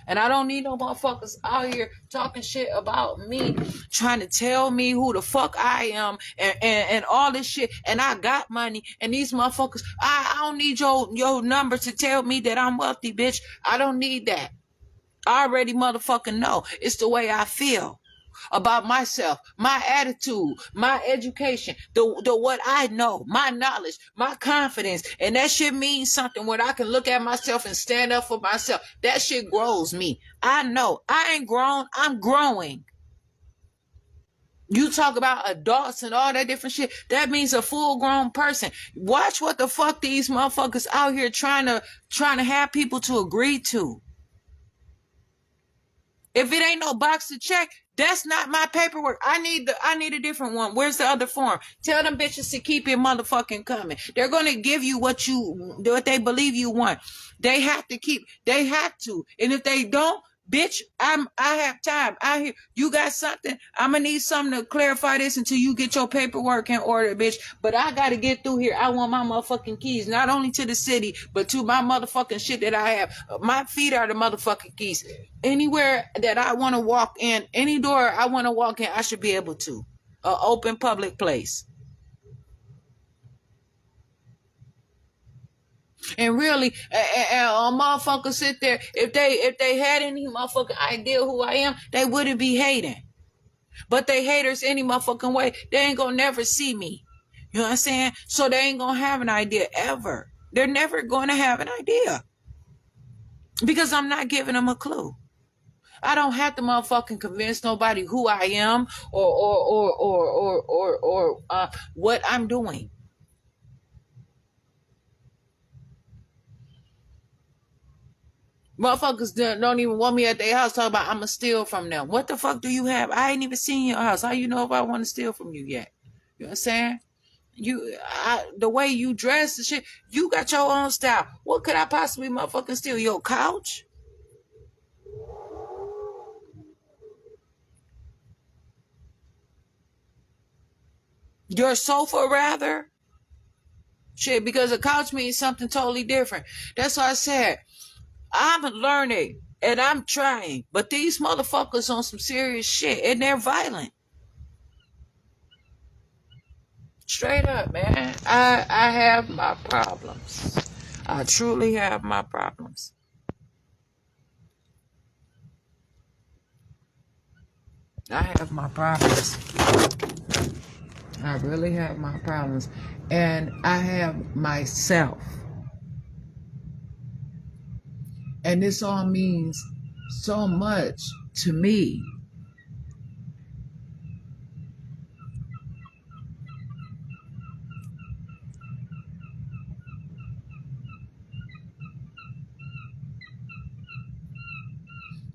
And I don't need no motherfuckers out here talking shit about me, trying to tell me who the fuck I am and all this shit. And I got money. And these motherfuckers, I don't need your number to tell me that I'm wealthy, bitch. I don't need that. I already motherfucking know. It's the way I feel about myself, my attitude, my education, the what I know, my knowledge, my confidence. And that shit means something when I can look at myself and stand up for myself. That shit grows me. I know. I ain't grown. I'm growing. You talk about adults and all that different shit. That means a full-grown person. Watch what the fuck these motherfuckers out here trying to have people to agree to. If it ain't no box to check, that's not my paperwork. I need a different one. Where's the other form? Tell them bitches to keep it motherfucking coming. They're gonna give you what they believe you want. They have to. And if they don't, bitch, I have time. You got something. I'm gonna need something to clarify this until you get your paperwork in order, bitch. But I gotta get through here. I want my motherfucking keys, not only to the city, but to my motherfucking shit that I have. My feet are the motherfucking keys. Anywhere that I want to walk in, any door I want to walk in, I should be able to. An open public place. And really, a motherfucker sit there, if they had any motherfucking idea who I am, they wouldn't be hating. But they haters any motherfucking way. They ain't gonna never see me. You know what I'm saying? So they ain't gonna have an idea ever. They're never gonna have an idea. Because I'm not giving them a clue. I don't have to motherfucking convince nobody who I am or what I'm doing. Motherfuckers don't even want me at their house talking about I'm going to steal from them. What the fuck do you have? I ain't even seen your house. How you know if I want to steal from you yet? You know what I'm saying? The way you dress and shit, you got your own style. What could I possibly motherfucking steal? Your couch? Your sofa, rather? Shit, because a couch means something totally different. That's why I said I'm learning and I'm trying, but these motherfuckers on some serious shit and they're violent. Straight up, man. I have my problems. I truly have my problems. I have my problems. I really have my problems. And I have myself. And this all means so much to me.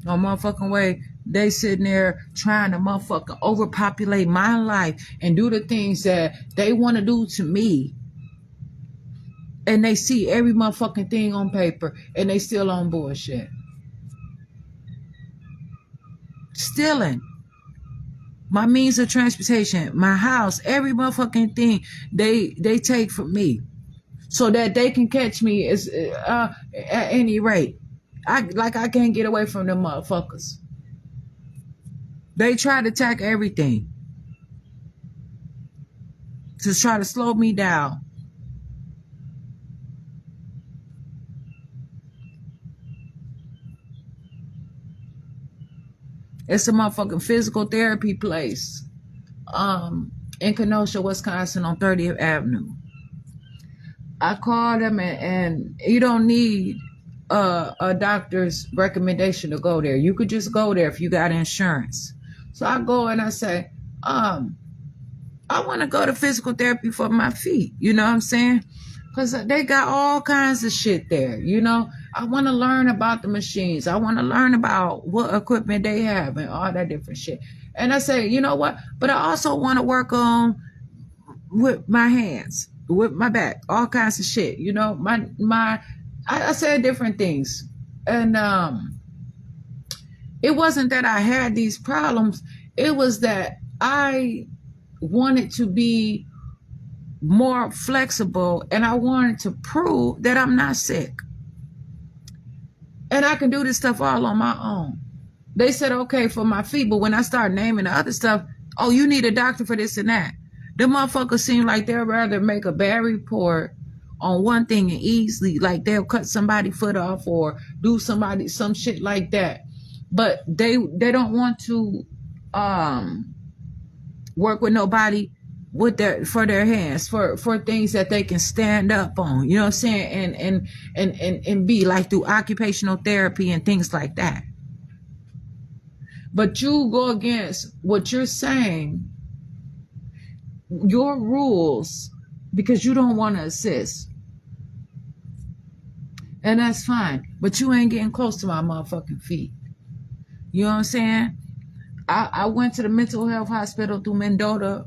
No motherfucking way. They sitting there trying to motherfucking overpopulate my life and do the things that they want to do to me. And they see every motherfucking thing on paper and they still on bullshit. Stealing my means of transportation, my house, every motherfucking thing they take from me so that they can catch me at any rate. I can't get away from them motherfuckers. They try to attack everything to try to slow me down. It's a motherfucking physical therapy place in Kenosha, Wisconsin on 30th Avenue. I called them and you don't need a doctor's recommendation to go there. You could just go there if you got insurance. So I go and I say, I want to go to physical therapy for my feet. You know what I'm saying? Because they got all kinds of shit there. You know, I want to learn about the machines. I want to learn about what equipment they have and all that different shit. And I say, you know what? But I also want to work on with my hands, with my back, all kinds of shit. You know, I said different things. And it wasn't that I had these problems. It was that I wanted to be more flexible and I wanted to prove that I'm not sick. And I can do this stuff all on my own. They said, okay, for my feet. But when I start naming the other stuff, oh, you need a doctor for this and that. The motherfuckers seem like they'd rather make a bad report on one thing and easily, like they'll cut somebody's foot off or do some shit like that. But they don't want to work with nobody for their hands for things that they can stand up on, you know what I'm saying, and be like through occupational therapy and things like that. But you go against what you're saying, your rules, because you don't want to assist. And that's fine. But you ain't getting close to my motherfucking feet. You know what I'm saying? I went to the mental health hospital through Mendota,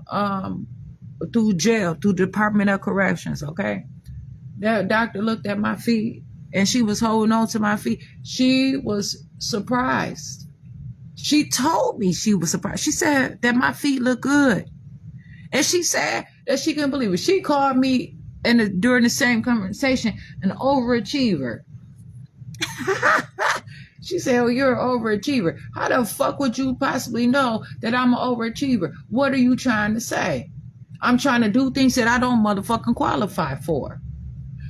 through jail, through Department of Corrections, okay? That doctor looked at my feet and she was holding on to my feet. She was surprised. She told me she was surprised. She said that my feet look good. And she said that she couldn't believe it. She called me during the same conversation an overachiever. She said, oh, you're an overachiever. How the fuck would you possibly know that I'm an overachiever? What are you trying to say? I'm trying to do things that I don't motherfucking qualify for.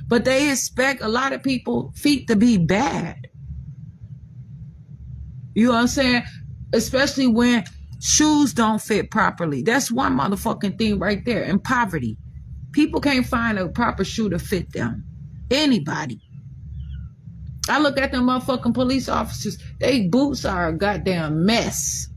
But they expect a lot of people feet to be bad. You know what I'm saying? Especially when shoes don't fit properly. That's one motherfucking thing right there. And poverty. People can't find a proper shoe to fit them. Anybody. I look at them motherfucking police officers. They boots are a goddamn mess.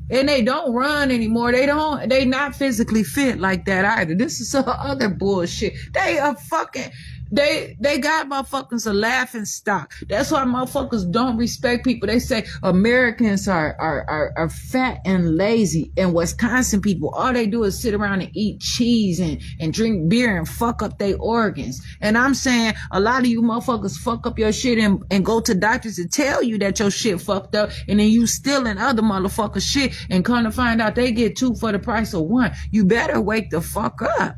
And they don't run anymore. They not physically fit like that either. This is some other bullshit. They are fucking, They got motherfuckers a laughing stock. That's why motherfuckers don't respect people. They say Americans are fat and lazy, and Wisconsin people, all they do is sit around and eat cheese and drink beer and fuck up their organs. And I'm saying a lot of you motherfuckers fuck up your shit and go to doctors to tell you that your shit fucked up, and then you stealing other motherfuckers shit and come to find out they get 2 for the price of 1. You better wake the fuck up.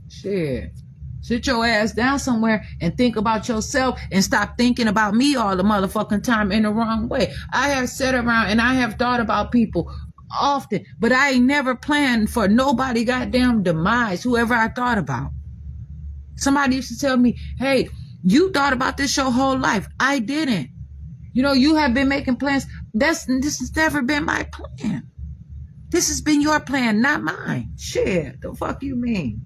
Shit. Sit your ass down somewhere and think about yourself and stop thinking about me all the motherfucking time in the wrong way. I have sat around and I have thought about people often, but I ain't never planned for nobody goddamn demise, whoever I thought about. Somebody used to tell me, hey, you thought about this your whole life. I didn't. You know, you have been making plans. This has never been my plan. This has been your plan, not mine. Shit, the fuck you mean?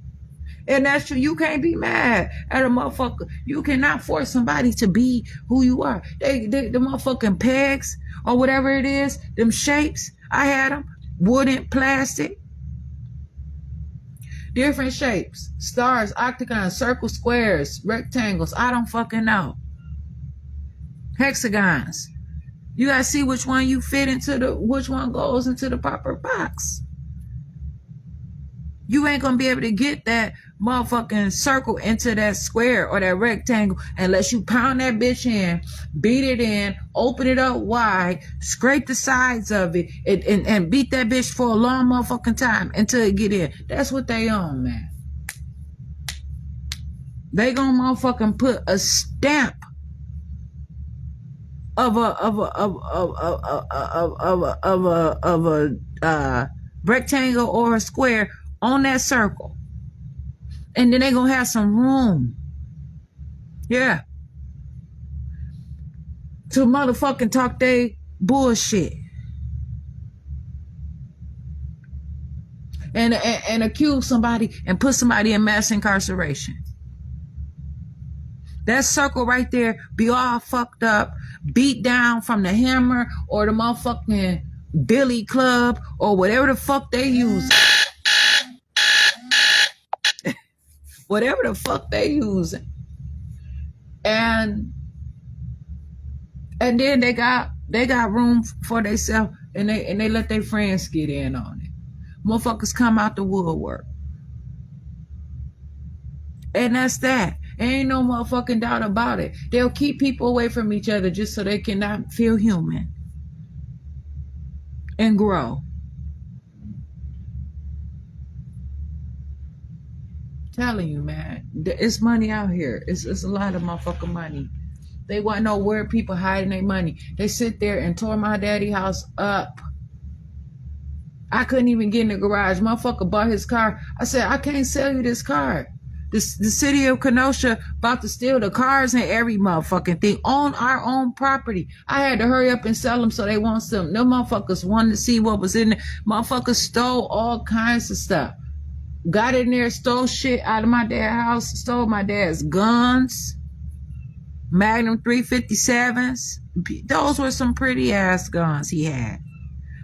And that's true. You can't be mad at a motherfucker. You cannot force somebody to be who you are. The motherfucking pegs or whatever it is, them shapes, I had them. Wooden, plastic. Different shapes. Stars, octagons, circles, squares, rectangles. I don't fucking know. Hexagons. You gotta see which one you fit into which one goes into the proper box. You ain't gonna be able to get that motherfucking circle into that square or that rectangle unless you pound that bitch in, beat it in, open it up wide, scrape the sides of it, and beat that bitch for a long motherfucking time until it get in. That's what they on, man. They gonna motherfucking put a stamp of a rectangle or a square on that circle. And then they gonna have some room. Yeah. To motherfucking talk they bullshit. And accuse somebody and put somebody in mass incarceration. That circle right there be all fucked up, beat down from the hammer or the motherfucking billy club or whatever the fuck they use. Whatever the fuck they using. And then they got room for themselves and they let their friends get in on it. Motherfuckers come out the woodwork. And that's that. Ain't no motherfucking doubt about it. They'll keep people away from each other just so they cannot feel human and grow. Telling you, man, it's money out here. It's a lot of motherfucking money. They want to know where people hiding their money. They sit there and tore my daddy's house up. I couldn't even get in the garage. Motherfucker bought his car. I said, I can't sell you this car. The city of Kenosha about to steal the cars and every motherfucking thing on our own property. I had to hurry up and sell them so they want some. Them motherfuckers wanted to see what was in there. Motherfuckers stole all kinds of stuff. Got in there, stole shit out of my dad's house, stole my dad's guns, Magnum 357s. Those were some pretty ass guns he had.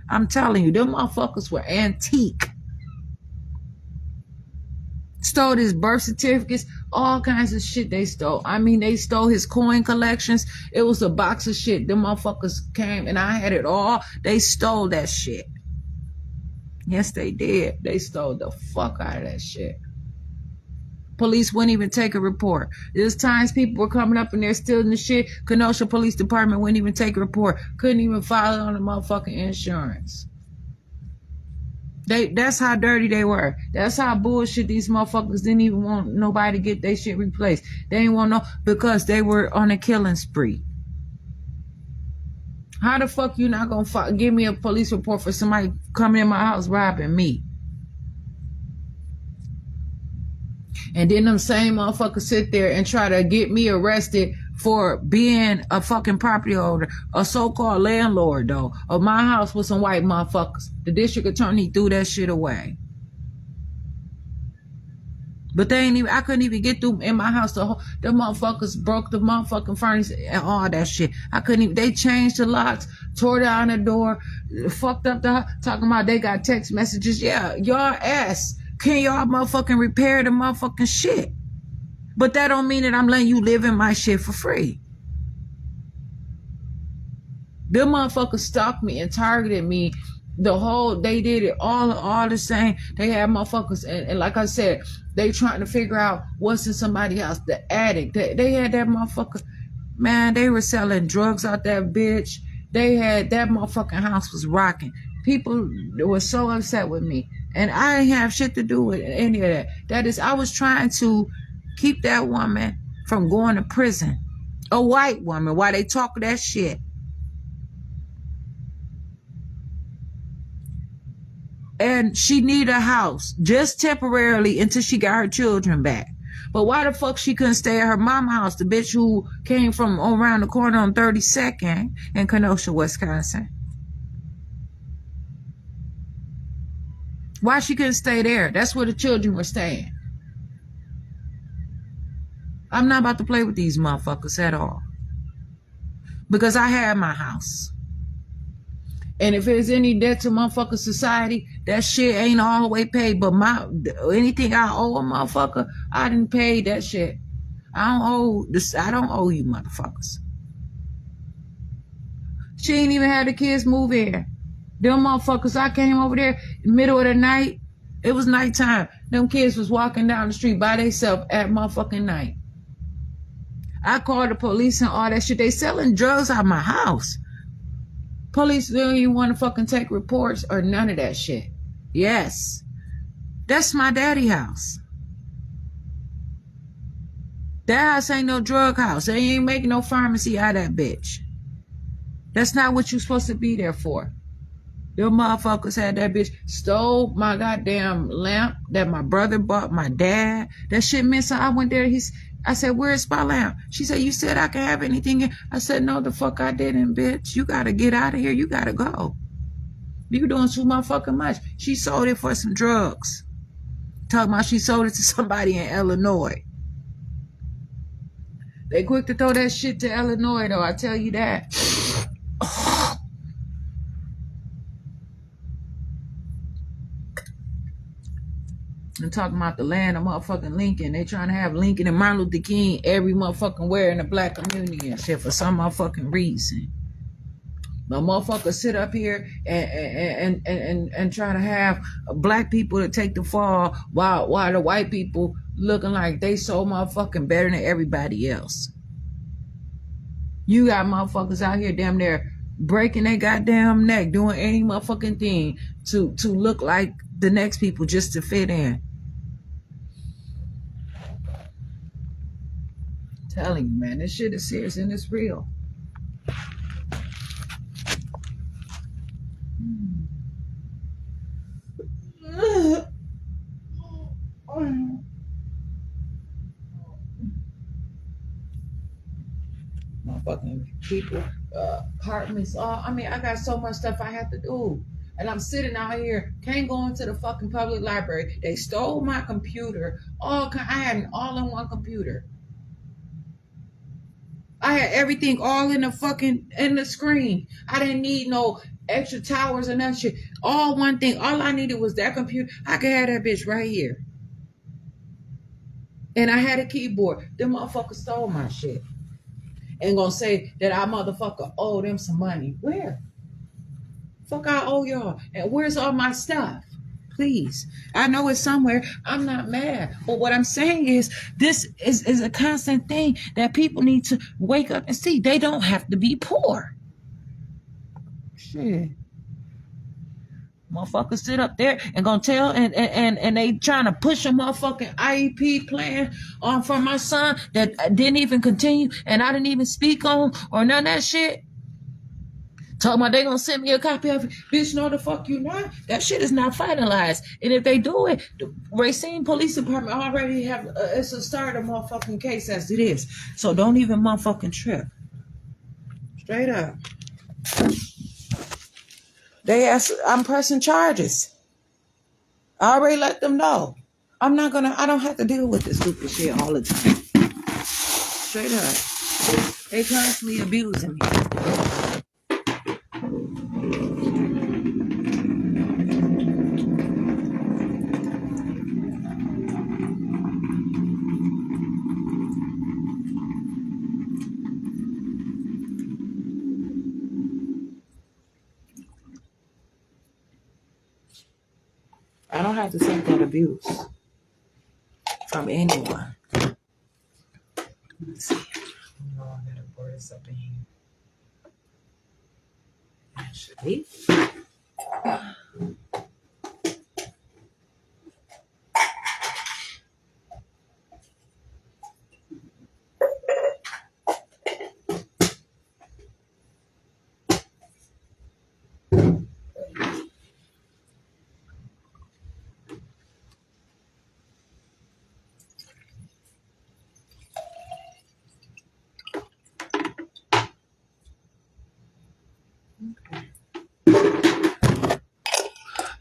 I'm telling you, them motherfuckers were antique. Stole his birth certificates, all kinds of shit they stole. I mean, they stole his coin collections. It was a box of shit. Them motherfuckers came and I had it all. They stole that shit. Yes, they did. They stole the fuck out of that shit. Police wouldn't even take a report. There's times people were coming up and they're stealing the shit. Kenosha Police Department wouldn't even take a report. Couldn't even file it on the motherfucking insurance. That's how dirty they were. That's how bullshit these motherfuckers didn't even want nobody to get their shit replaced. They didn't want no, because they were on a killing spree. How the fuck you not gonna give me a police report for somebody coming in my house robbing me? And then them same motherfuckers sit there and try to get me arrested for being a fucking property owner, a so-called landlord though, of my house with some white motherfuckers. The district attorney threw that shit away. But they ain't even, I couldn't even get through in my house. The motherfuckers broke the motherfucking furnace and all that shit. I couldn't even, they changed the locks, tore down the door, fucked up talking about they got text messages. Yeah, y'all ass. Can y'all motherfucking repair the motherfucking shit? But that don't mean that I'm letting you live in my shit for free. Them motherfuckers stalked me and targeted me. They did it all the same. They had motherfuckers, and like I said, they trying to figure out what's in somebody else. The addict, they had that motherfucker. Man, they were selling drugs out that bitch. They had that motherfucking house was rocking. People were so upset with me, and I didn't have shit to do with any of that. That is, I was trying to keep that woman from going to prison. A white woman, while they talk that shit. And she need a house just temporarily until she got her children back. But why the fuck she couldn't stay at her mama's house? The bitch who came from around the corner on 32nd in Kenosha, Wisconsin. Why she couldn't stay there? That's where the children were staying. I'm not about to play with these motherfuckers at all. Because I had my house. And if there's any debt to motherfucker society, that shit ain't all the way paid. But anything I owe a motherfucker, I didn't pay that shit. I don't owe you motherfuckers. She ain't even had the kids move in. Them motherfuckers, I came over there in the middle of the night. It was nighttime. Them kids was walking down the street by themselves at motherfucking night. I called the police and all that shit. They selling drugs out my house. Police don't even want to fucking take reports or none of that shit. Yes. That's my daddy house. That house ain't no drug house. They ain't making no pharmacy out of that bitch. That's not what you're supposed to be there for. Them motherfuckers had that bitch stole my goddamn lamp that my brother bought my dad. That shit meant something. I went there. I said, where's my lamp? She said, you said I could have anything. I said, no, the fuck I didn't, bitch. You got to get out of here. You got to go. You doing too motherfucking much. She sold it for some drugs. Talking about she sold it to somebody in Illinois. They quick to throw that shit to Illinois, though. I tell you that. And talking about the land of motherfucking Lincoln. They trying to have Lincoln and Martin Luther King every motherfucking where in the black community and shit for some motherfucking reason. But motherfuckers sit up here and try to have black people to take the fall while the white people looking like they so motherfucking better than everybody else. You got motherfuckers out here damn near breaking their goddamn neck, doing any motherfucking thing to look like the next people just to fit in. Telling you, man, this shit is serious and it's real. Motherfucking people, apartments, I got so much stuff I have to do. And I'm sitting out here, can't go into the fucking public library. They stole my computer. I had an all-in-one computer. I had everything all in the screen. I didn't need no extra towers or none shit. All one thing. All I needed was that computer. I could have that bitch right here. And I had a keyboard. Them motherfuckers stole my shit. And gonna say that I motherfucker owe them some money. Where? Fuck I owe y'all. And where's all my stuff? Please. I know it's somewhere. I'm not mad. But what I'm saying is this is a constant thing that people need to wake up and see. They don't have to be poor. Shit. Motherfuckers sit up there and gonna tell and they trying to push a motherfucking IEP plan on for my son that didn't even continue and I didn't even speak on or none of that shit. Talking about they gonna send me a copy of it. Bitch, no the fuck you not. That shit is not finalized. And if they do it, the Racine Police Department already have, it's a start of motherfucking case as it is. So don't even motherfucking trip. Straight up. They ask, I'm pressing charges. I already let them know. I don't have to deal with this stupid shit all the time. Straight up. They constantly abusing me. I don't have to take that abuse from anyone. Let's see. Oh, I gotta pour this up in here. Actually.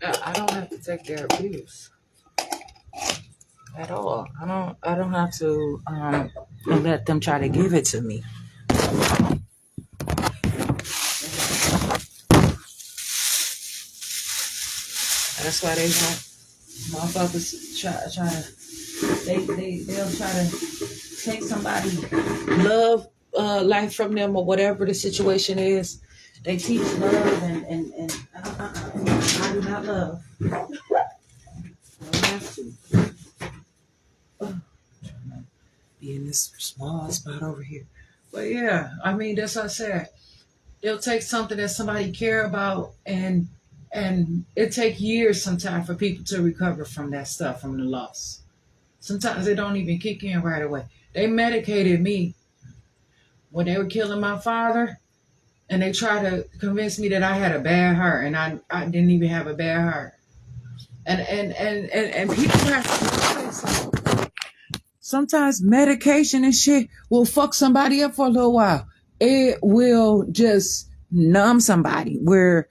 I don't have to take their abuse at all. I don't have to let them try to give it to me. That's why they want motherfuckers try to they'll try to take somebody's love life from them or whatever the situation is. They teach love and I do not love. I don't have to. Be in this small spot over here. But yeah, I mean that's what I said. They'll take something that somebody care about and it take years sometimes for people to recover from that stuff, from the loss. Sometimes they don't even kick in right away. They medicated me when they were killing my father, and they tried to convince me that I had a bad heart, and I didn't even have a bad heart. And people have to say something. Sometimes medication and shit will fuck somebody up for a little while. It will just numb somebody where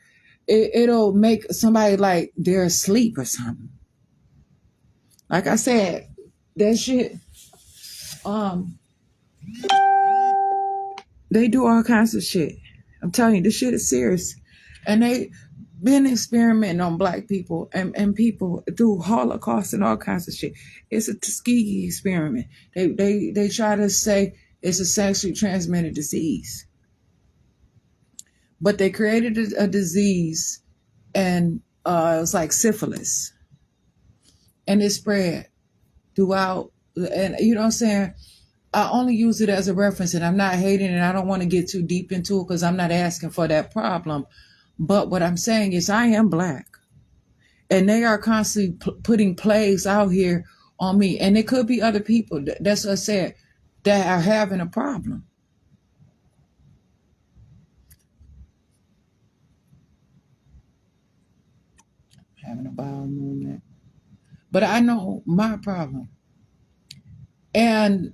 it'll make somebody like they're asleep or something. Like I said, that shit, they do all kinds of shit. I'm telling you, this shit is serious. And they been experimenting on black people and people through Holocaust and all kinds of shit. It's a Tuskegee experiment. They try to say it's a sexually transmitted disease. But they created a disease and it was like syphilis. And it spread throughout. And you know what I'm saying? I only use it as a reference, and I'm not hating it. I don't want to get too deep into it because I'm not asking for that problem. But what I'm saying is I am black. And they are constantly putting plagues out here on me. And it could be other people, that's what I said, that are having a problem. Having a bowel movement. But I know my problem. And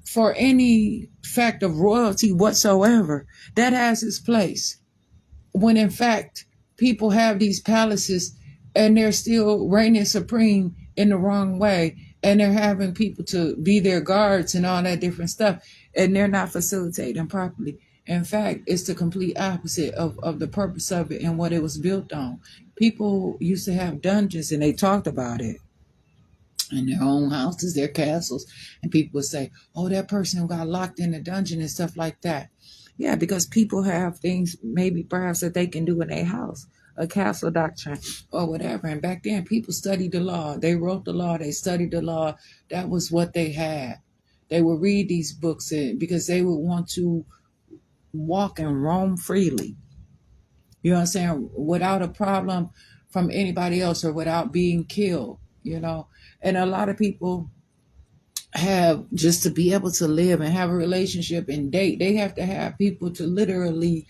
for any fact of royalty whatsoever, that has its place. When in fact, people have these palaces and they're still reigning supreme in the wrong way. And they're having people to be their guards and all that different stuff. And they're not facilitating properly. In fact, it's the complete opposite of the purpose of it and what it was built on. People used to have dungeons and they talked about it. In their own houses, their castles, and people would say, oh, that person who got locked in a dungeon and stuff like that. Yeah, because people have things maybe perhaps that they can do in their house, a castle doctrine or whatever. And back then, people studied the law. They wrote the law. They studied the law. That was what they had. They would read these books because they would want to walk and roam freely. You know what I'm saying? Without a problem from anybody else or without being killed, you know. And a lot of people have, just to be able to live and have a relationship and date, they have to have people to literally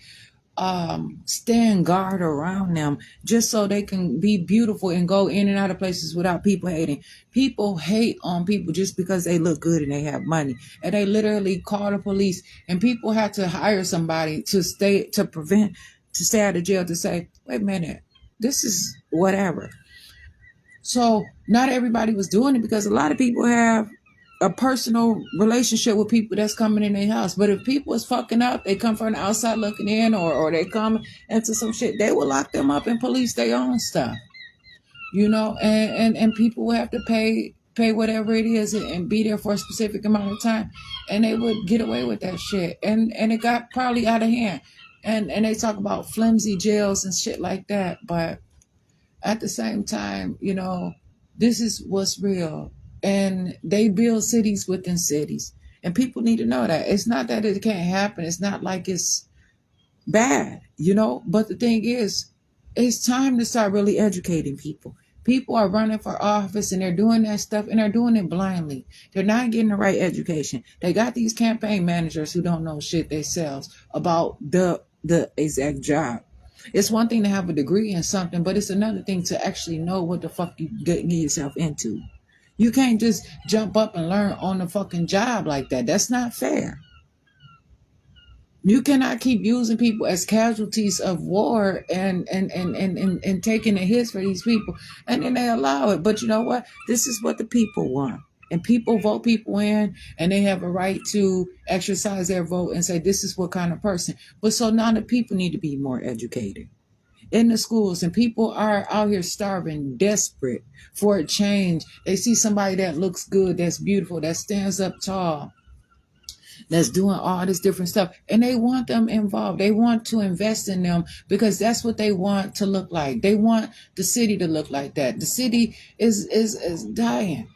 stand guard around them just so they can be beautiful and go in and out of places without people hating. People hate on people just because they look good and they have money. And they literally call the police, and people have to hire somebody to stay out of jail to say, wait a minute, this is whatever. So not everybody was doing it because a lot of people have a personal relationship with people that's coming in their house. But if people is fucking up, they come from the outside looking in, or they come into some shit, they will lock them up and police their own stuff. You know, and people will have to pay whatever it is and be there for a specific amount of time, and they would get away with that shit. And it got probably out of hand. And they talk about flimsy jails and shit like that, but at the same time, you know, this is what's real. And they build cities within cities. And people need to know that. It's not that it can't happen. It's not like it's bad, you know? But the thing is, it's time to start really educating people. People are running for office and they're doing that stuff and they're doing it blindly. They're not getting the right education. They got these campaign managers who don't know shit themselves about the exact job. It's one thing to have a degree in something, but it's another thing to actually know what the fuck you getting yourself into. You can't just jump up and learn on the fucking job like that. That's not fair. You cannot keep using people as casualties of war and taking the hits for these people, and then they allow it. But you know what? This is what the people want. And people vote people in, and they have a right to exercise their vote and say, this is what kind of person. But so now the people need to be more educated in the schools, and people are out here starving, desperate for a change. They see somebody that looks good, that's beautiful, that stands up tall, that's doing all this different stuff, and they want them involved. They want to invest in them because that's what they want to look like. They want the city to look like that. The city is dying.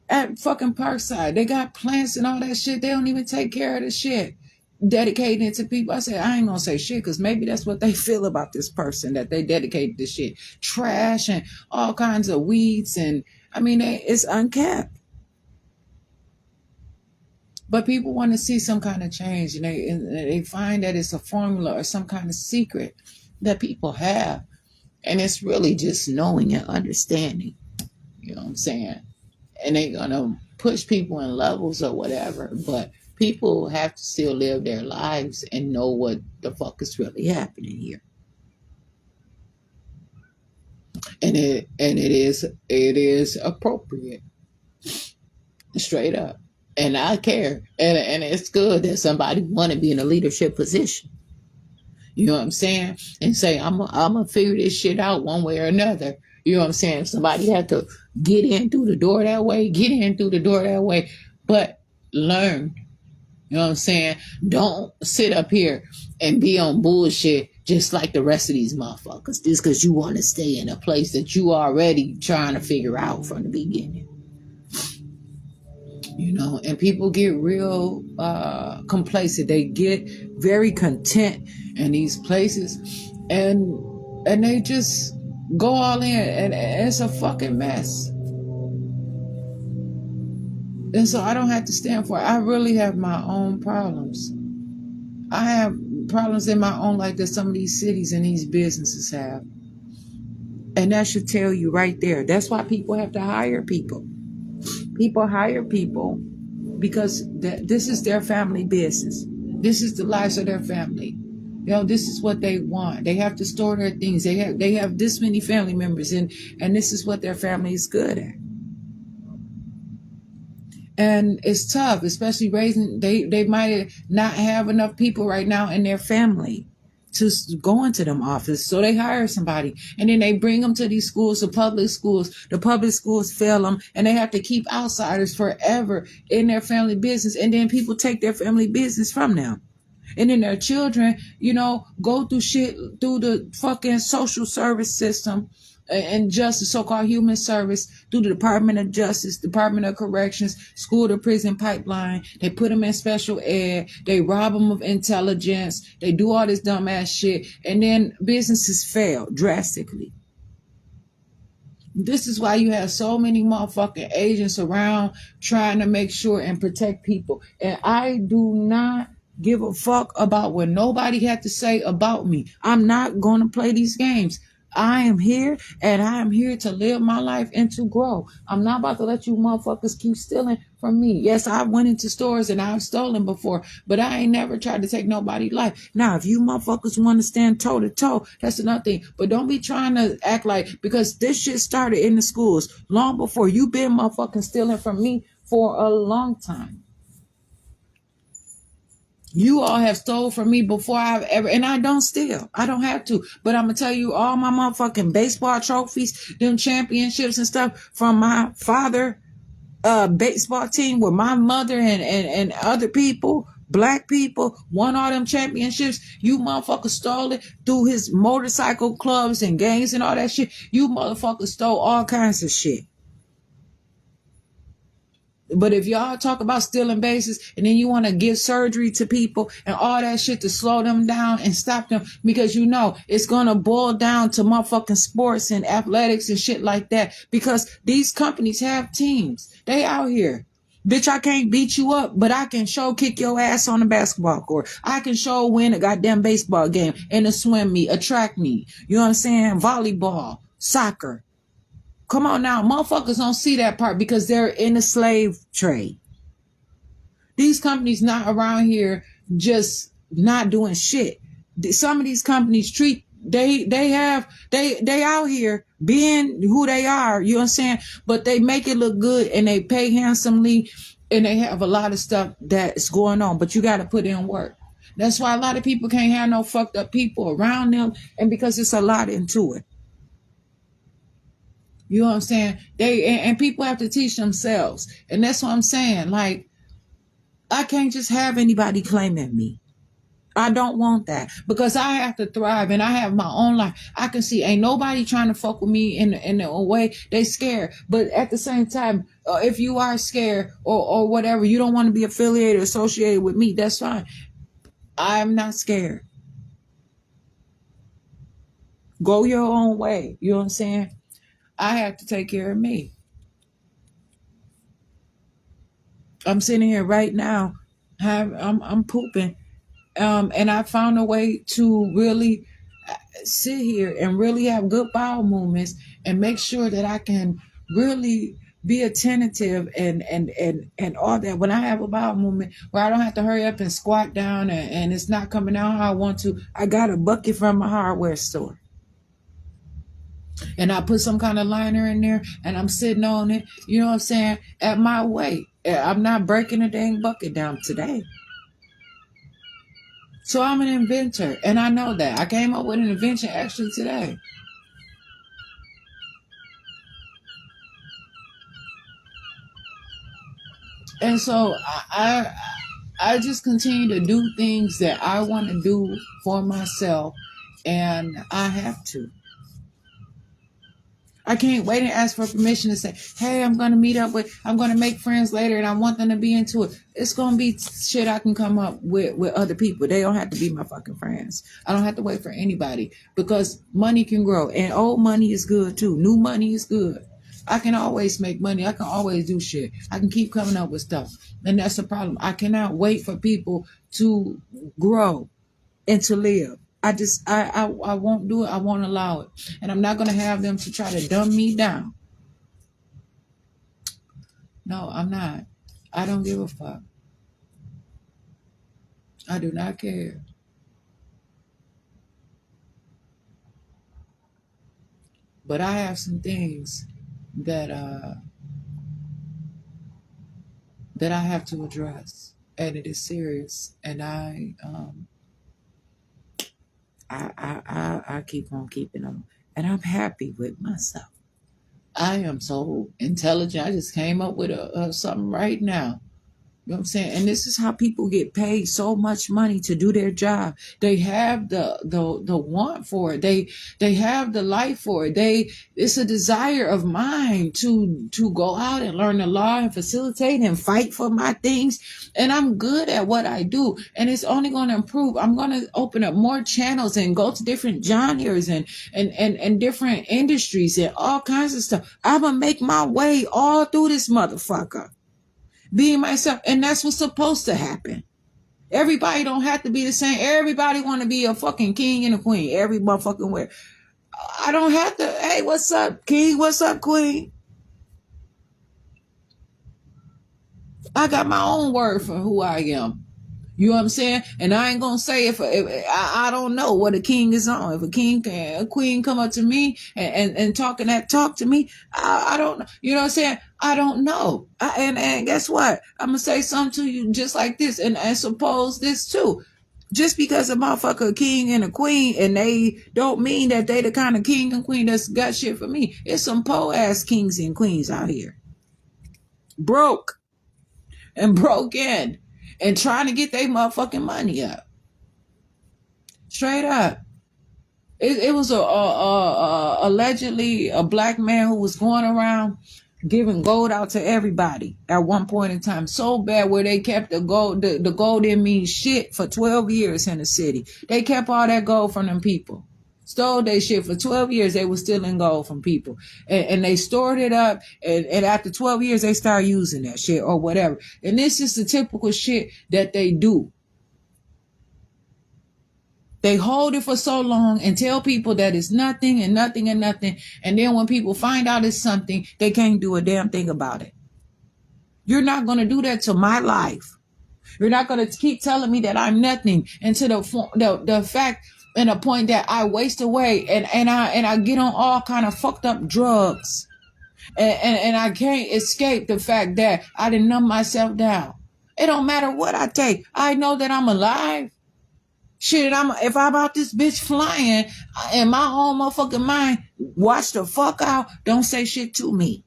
At fucking Parkside, they got plants and all that shit. They don't even take care of the shit. Dedicating it to people. I said, I ain't gonna say shit because maybe that's what they feel about this person, that they dedicated to shit. Trash and all kinds of weeds, and I mean, it's unkept. But people want to see some kind of change, and they find that it's a formula or some kind of secret that people have. And it's really just knowing and understanding. You know what I'm saying? And they're going to push people in levels or whatever, but people have to still live their lives and know what the fuck is really happening here. And it is appropriate, straight up. And I care, and it's good that somebody want to be in a leadership position. You know what I'm saying? And say, I'm gonna figure this shit out one way or another. You know what I'm saying? Somebody had to get in through the door that way, but learn. You know what I'm saying? Don't sit up here and be on bullshit just like the rest of these motherfuckers, just because you want to stay in a place that you already trying to figure out from the beginning. You know, and people get real complacent. They get very content in these places, and they just go all in, and it's a fucking mess. And so I don't have to stand for it. I really have my own problems. I have problems in my own life that some of these cities and these businesses have. And that should tell you right there. That's why people have to hire people. People hire people because this is their family business. This is the lives of their family. You know, this is what they want. They have to store their things. They have this many family members, and this is what their family is good at. And it's tough, especially raising, they might not have enough people right now in their family to go into them offices. So they hire somebody, and then they bring them to these schools, the public schools. The public schools fail them, and they have to keep outsiders forever in their family business. And then people take their family business from them. And then their children, you know, go through shit through the fucking social service system and justice, so-called human service, through the Department of Justice, Department of Corrections, school to prison pipeline. They put them in special ed. They rob them of intelligence. They do all this dumbass shit. And then businesses fail drastically. This is why you have so many motherfucking agents around trying to make sure and protect people. And I do not give a fuck about what nobody had to say about me. I'm not going to play these games. I am here and I am here to live my life and to grow. I'm not about to let you motherfuckers keep stealing from me. Yes, I went into stores and I've stolen before, but I ain't never tried to take nobody's life. Now, if you motherfuckers want to stand toe to toe, that's another thing. But don't be trying to act like, because this shit started in the schools long before you been motherfucking stealing from me for a long time. You all have stole from me before I've ever, and I don't steal. I don't have to. But I'm going to tell you, all my motherfucking baseball trophies, them championships and stuff from my father baseball team with my mother and other people, black people, won all them championships. You motherfuckers stole it through his motorcycle clubs and gangs and all that shit. You motherfuckers stole all kinds of shit. But if y'all talk about stealing bases and then you want to give surgery to people and all that shit to slow them down and stop them, because you know it's going to boil down to motherfucking sports and athletics and shit like that, because these companies have teams. They out here. Bitch, I can't beat you up, but I can show kick your ass on the basketball court. I can show win a goddamn baseball game and a swim meet, a track meet. You know what I'm saying? Volleyball, soccer. Come on now, motherfuckers don't see that part because they're in the slave trade. These companies not around here just not doing shit. Some of these companies treat they out here being who they are, you know what I'm saying? But they make it look good and they pay handsomely and they have a lot of stuff that's going on, but you got to put in work. That's why a lot of people can't have no fucked up people around them, and because it's a lot into it. You know what I'm saying? And people have to teach themselves. And that's what I'm saying. Like, I can't just have anybody claiming me. I don't want that, because I have to thrive and I have my own life. I can see ain't nobody trying to fuck with me in a way. They scared. But at the same time, if you are scared or whatever, you don't want to be affiliated, associated with me, that's fine. I'm not scared. Go your own way. You know what I'm saying? I have to take care of me. I'm sitting here right now. I'm pooping. And I found a way to really sit here and really have good bowel movements and make sure that I can really be attentive and all that. When I have a bowel movement where I don't have to hurry up and squat down and it's not coming out how I want to, I got a bucket from a hardware store. And I put some kind of liner in there and I'm sitting on it, you know what I'm saying, at my weight. I'm not breaking the dang bucket down today. So I'm an inventor, and I know that. I came up with an invention actually today. And so I just continue to do things that I want to do for myself, and I have to. I can't wait and ask for permission to say, hey, I'm going to make friends later and I want them to be into it. It's going to be shit I can come up with other people. They don't have to be my fucking friends. I don't have to wait for anybody, because money can grow, and old money is good too. New money is good. I can always make money. I can always do shit. I can keep coming up with stuff. And that's the problem. I cannot wait for people to grow and to live. I won't do it. I won't allow it. And I'm not going to have them to try to dumb me down. No, I'm not. I don't give a fuck. I do not care. But I have some things that I have to address, and it is serious. And I keep on keeping them, and I'm happy with myself. I am so intelligent. I just came up with something right now. You know what I'm saying? And this is how people get paid so much money to do their job. They have the want for it. They have the life for it. It's a desire of mine to go out and learn the law and facilitate and fight for my things. And I'm good at what I do. And it's only going to improve. I'm going to open up more channels and go to different genres and different industries and all kinds of stuff. I'm going to make my way all through this motherfucker. Being myself, and that's what's supposed to happen. Everybody don't have to be the same. Everybody want to be a fucking king and a queen every motherfucking way. I don't have to. Hey, what's up, King? What's up, Queen? I got my own word for who I am. You know what I'm saying? And I ain't gonna say if I don't know what a king is on. If a queen come up to me and talking that talk to me, I don't know. You know what I'm saying? I don't know. And guess what? I'm gonna say something to you just like this, and suppose this too. Just because a motherfucker king and a queen, and they don't mean that they the kind of king and queen that's got shit for me. It's some po ass kings and queens out here, broke and broken, and trying to get their motherfucking money up. Straight up. It was allegedly a black man who was going around giving gold out to everybody at one point in time. So bad where they kept the gold. The gold didn't mean shit for 12 years in the city. They kept all that gold from them people. Stole their shit for 12 years. They were stealing gold from people. And they stored it up. And after 12 years, they start using that shit or whatever. And this is the typical shit that they do. They hold it for so long and tell people that it's nothing and nothing and nothing. And then when people find out it's something, they can't do a damn thing about it. You're not going to do that to my life. You're not going to keep telling me that I'm nothing, and to the fact and the point that I waste away and I get on all kind of fucked up drugs. And I can't escape the fact that I didn't numb myself down. It don't matter what I take. I know that I'm alive. Shit, if I'm out this bitch flying in my own motherfucking mind, watch the fuck out. Don't say shit to me.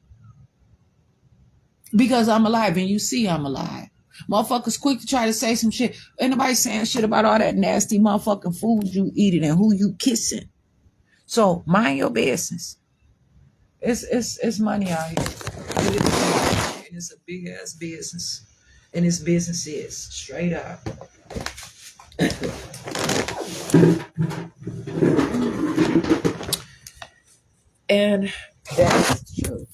Because I'm alive, and you see I'm alive. Motherfuckers quick to try to say some shit. Ain't nobody saying shit about all that nasty motherfucking food you eating and who you kissing. So mind your business. It's money out here. It is. And it's a big ass business. And this business is straight up. And that's true.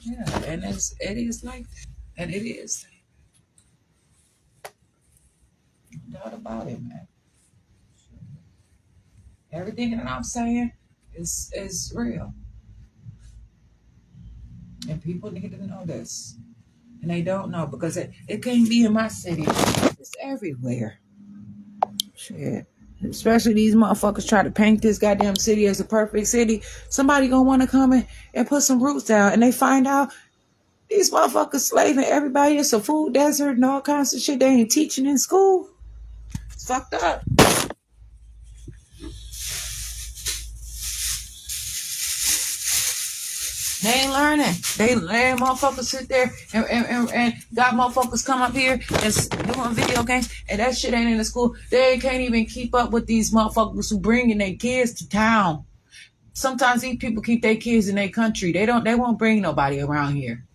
Yeah, and it is like that. And it is. No doubt about it, man. Everything that I'm saying is real. And people need to know this. And they don't know because it can't be in my city. It's everywhere. Shit. Especially these motherfuckers try to paint this goddamn city as a perfect city. Somebody gonna want to come in and put some roots down, and they find out these motherfuckers slaving everybody. It's a food desert and all kinds of shit they ain't teaching in school. It's fucked up. They ain't learning. They let motherfuckers sit there and got motherfuckers come up here and doing video games, and that shit ain't in the school. They can't even keep up with these motherfuckers who bringing their kids to town. Sometimes these people keep their kids in their country. They won't bring nobody around here.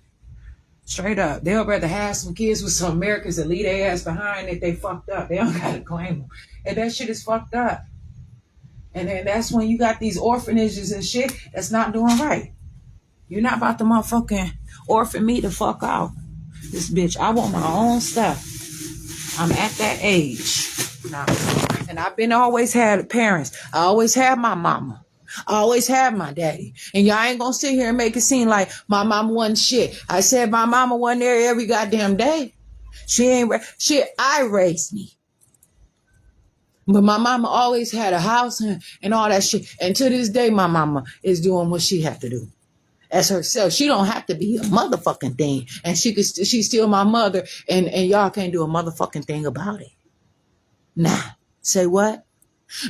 Straight up. They'll rather have some kids with some Americans that leave their ass behind if they fucked up. They don't gotta claim them. And that shit is fucked up. And then that's when you got these orphanages and shit that's not doing right. You're not about to motherfucking orphan me the fuck out. This bitch, I want my own stuff. I'm at that age now. And I've been always had parents. I always had my mama. I always had my daddy. And y'all ain't gonna sit here and make it seem like my mama wasn't shit. I said my mama wasn't there every goddamn day. Shit, I raised me. But my mama always had a house and all that shit. And to this day, my mama is doing what she had to do. As herself. She don't have to be a motherfucking thing. And she's still my mother. And y'all can't do a motherfucking thing about it. Nah. Say what?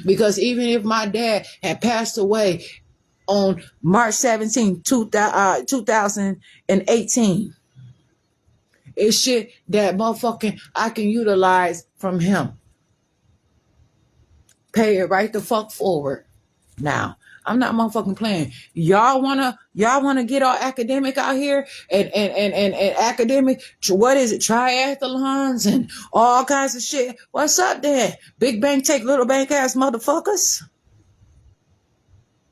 Because even if my dad had passed away on March 17, 2018, it's shit that motherfucking I can utilize from him. Pay it right the fuck forward. Now, I'm not motherfucking playing. Y'all wanna get all academic out here and academic, what is it, triathlons and all kinds of shit. What's up there? Big bank take little bank ass motherfuckers.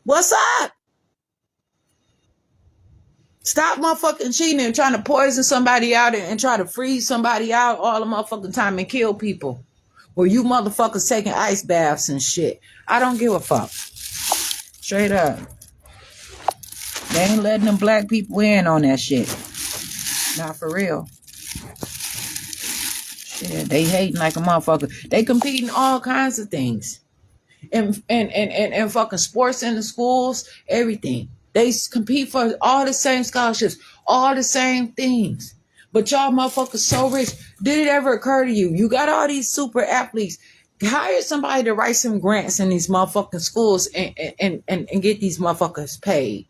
What's up? Stop motherfucking cheating and trying to poison somebody out and try to freeze somebody out all the motherfucking time and kill people. Or you motherfuckers taking ice baths and shit. I don't give a fuck. Straight up. They ain't letting them black people in on that shit. Not for real. Shit, they hating like a motherfucker. They competing all kinds of things. And fucking sports in the schools, everything. They compete for all the same scholarships, all the same things. But y'all motherfuckers so rich. Did it ever occur to you? You got all these super athletes. Hire somebody to write some grants in these motherfucking schools and get these motherfuckers paid.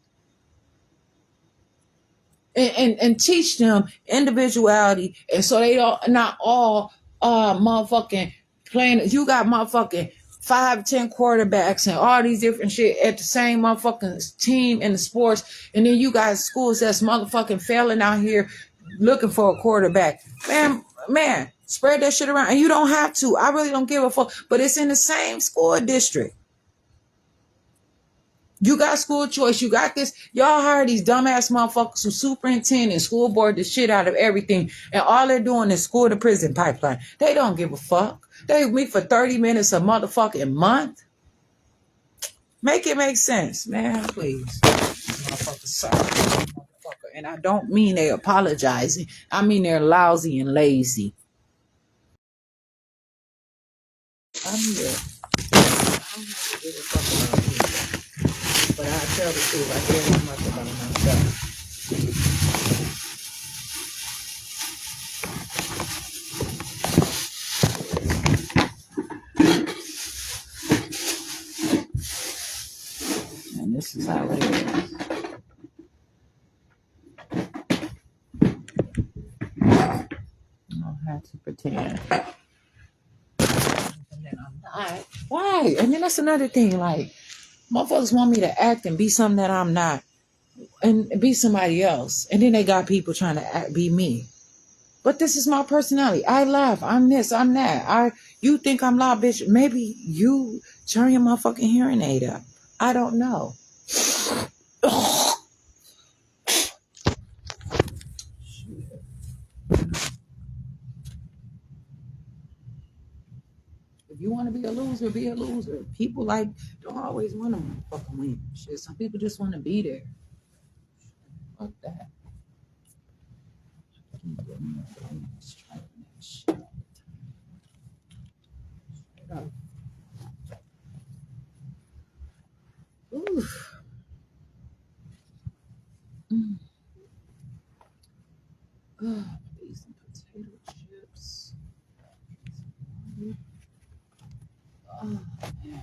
And teach them individuality. And so they are not all motherfucking playing. You got motherfucking 5, 10 quarterbacks and all these different shit at the same motherfucking team in the sports. And then you got schools that's motherfucking failing out here looking for a quarterback. Man, spread that shit around. And you don't have to. I really don't give a fuck. But it's in the same school district. You got school choice. You got this. Y'all hire these dumbass motherfuckers who superintend school board the shit out of everything. And all they're doing is school to prison pipeline. They don't give a fuck. They meet for 30 minutes a motherfucking month. Make it make sense, man. Please. Motherfucker, sorry. Motherfucker. And I don't mean they apologizing. I mean they're lousy and lazy. I'm here. I don't have to give a fuck about people. But I tell the truth, I care too much about myself. And this is how it is. I don't have to pretend. And then I'm not. Why? And then that's another thing, like, motherfuckers want me to act and be something that I'm not and be somebody else. And then they got people trying to be me. But this is my personality. I laugh. I'm this. I'm that. You think I'm loud, bitch. Maybe you turn your motherfucking hearing aid up. I don't know. If you want to be a loser, be a loser. People don't always want to fucking win. Shit, some people just want to be there. Fuck that. Oof. These potato chips. Oh, man.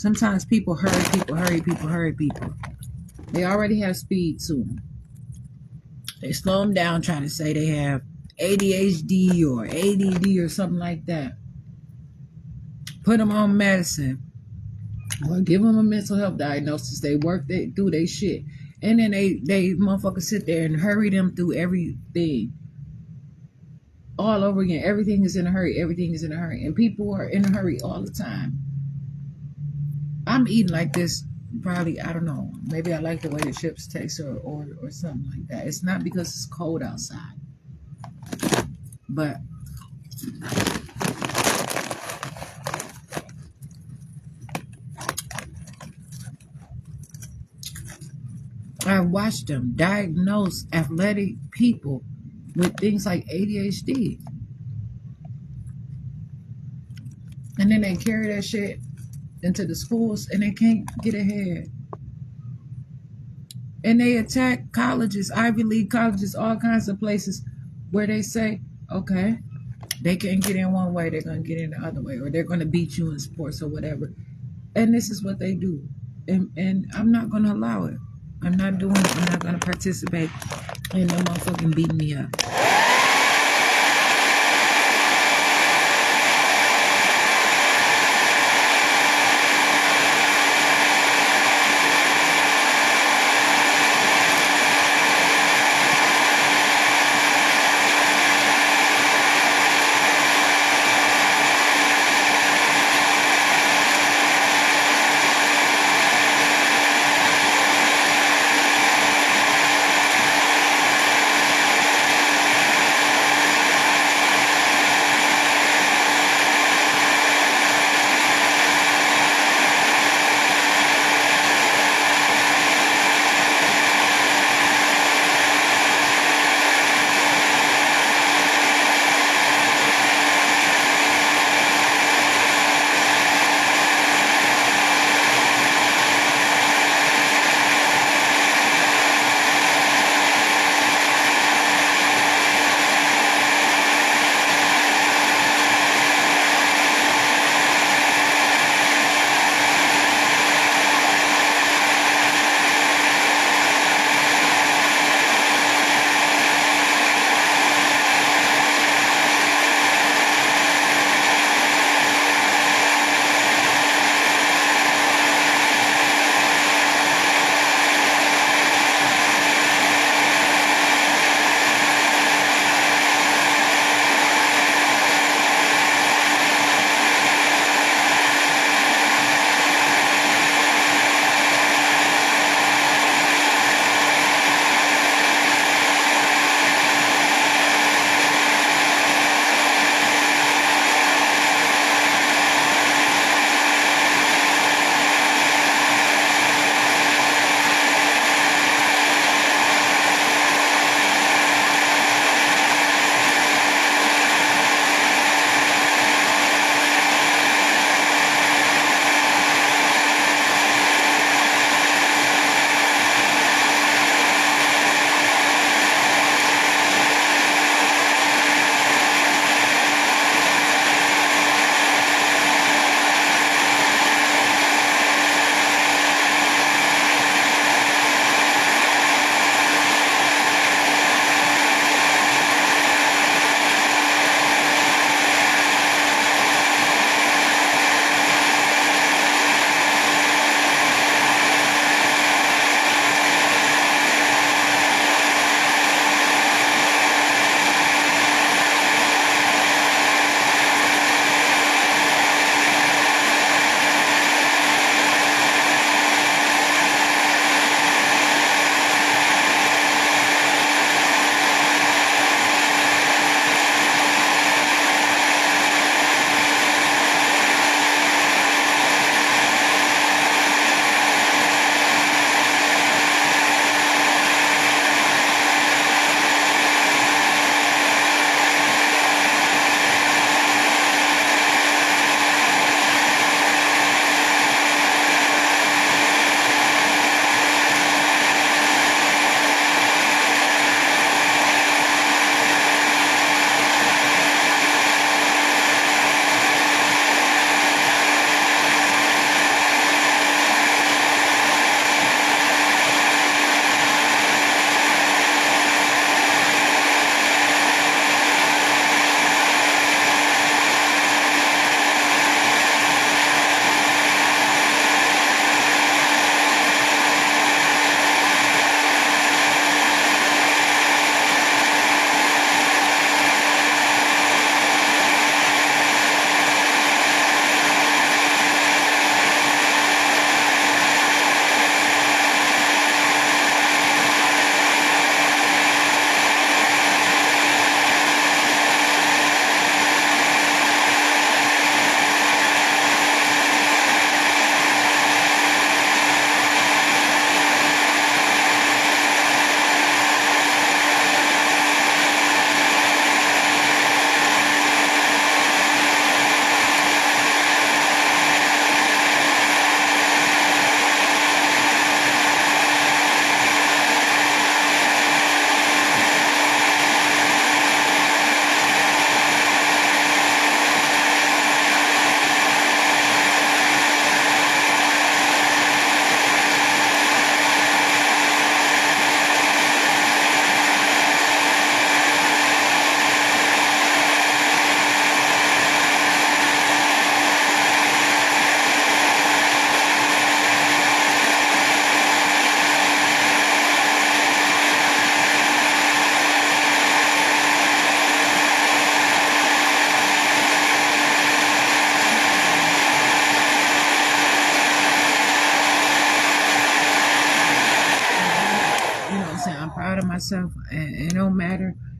Sometimes people hurry people, hurry people, hurry people. They already have speed to them. They slow them down trying to say they have ADHD or ADD or something like that. Put them on medicine or give them a mental health diagnosis. They work through their shit. And then they motherfuckers sit there and hurry them through everything all over again. Everything is in a hurry. Everything is in a hurry. And people are in a hurry all the time. I'm eating like this probably, I don't know. Maybe I like the way the chips taste or something like that. It's not because it's cold outside. But I watched them diagnose athletic people with things like ADHD. And then they carry that shit into the schools and they can't get ahead. And they attack colleges, Ivy League colleges, all kinds of places where they say, okay, they can't get in one way, they're going to get in the other way, or they're going to beat you in sports or whatever. And this is what they do. And I'm not going to allow it. I'm not doing it. I'm not going to participate in no motherfucking beating me up.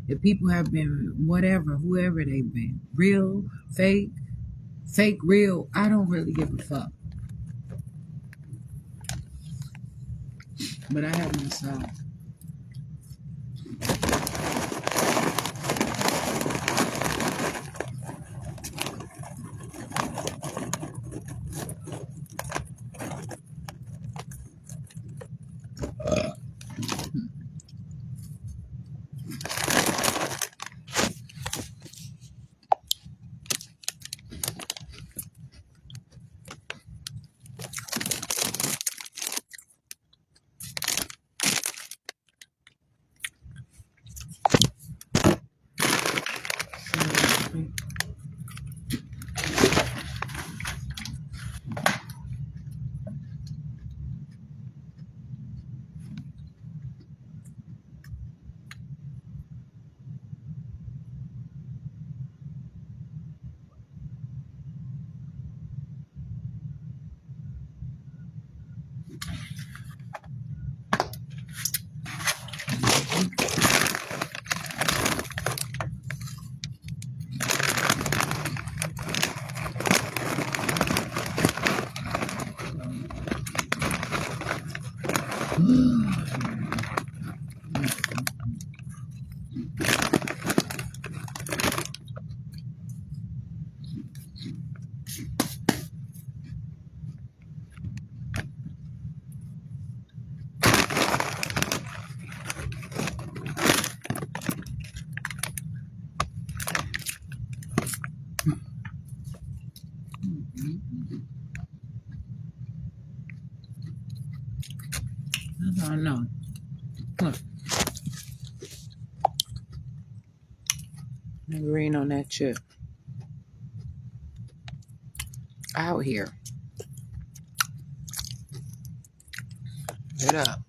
If people have been whatever, whoever they've been, real, fake, fake, real, I don't really give a fuck. But I have myself. I don't know. Look, green on that chip. Out here. Get up.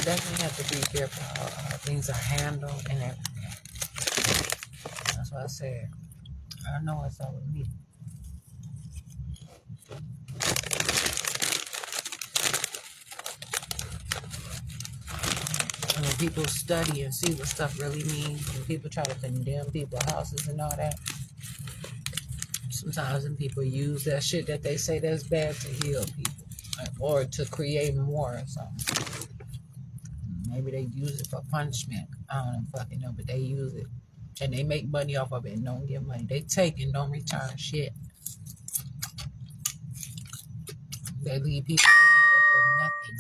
Definitely have to be careful how things are handled and everything. That's what I said. I know what's up with me. And when people study and see what stuff really means, and people try to condemn people's houses and all that, sometimes when people use that shit that they say that's bad to heal people, or to create more or something. Maybe they use it for punishment. I don't fucking know, but they use it. And they make money off of it and don't get money. They take and don't return shit. They leave people believe that they're nothing.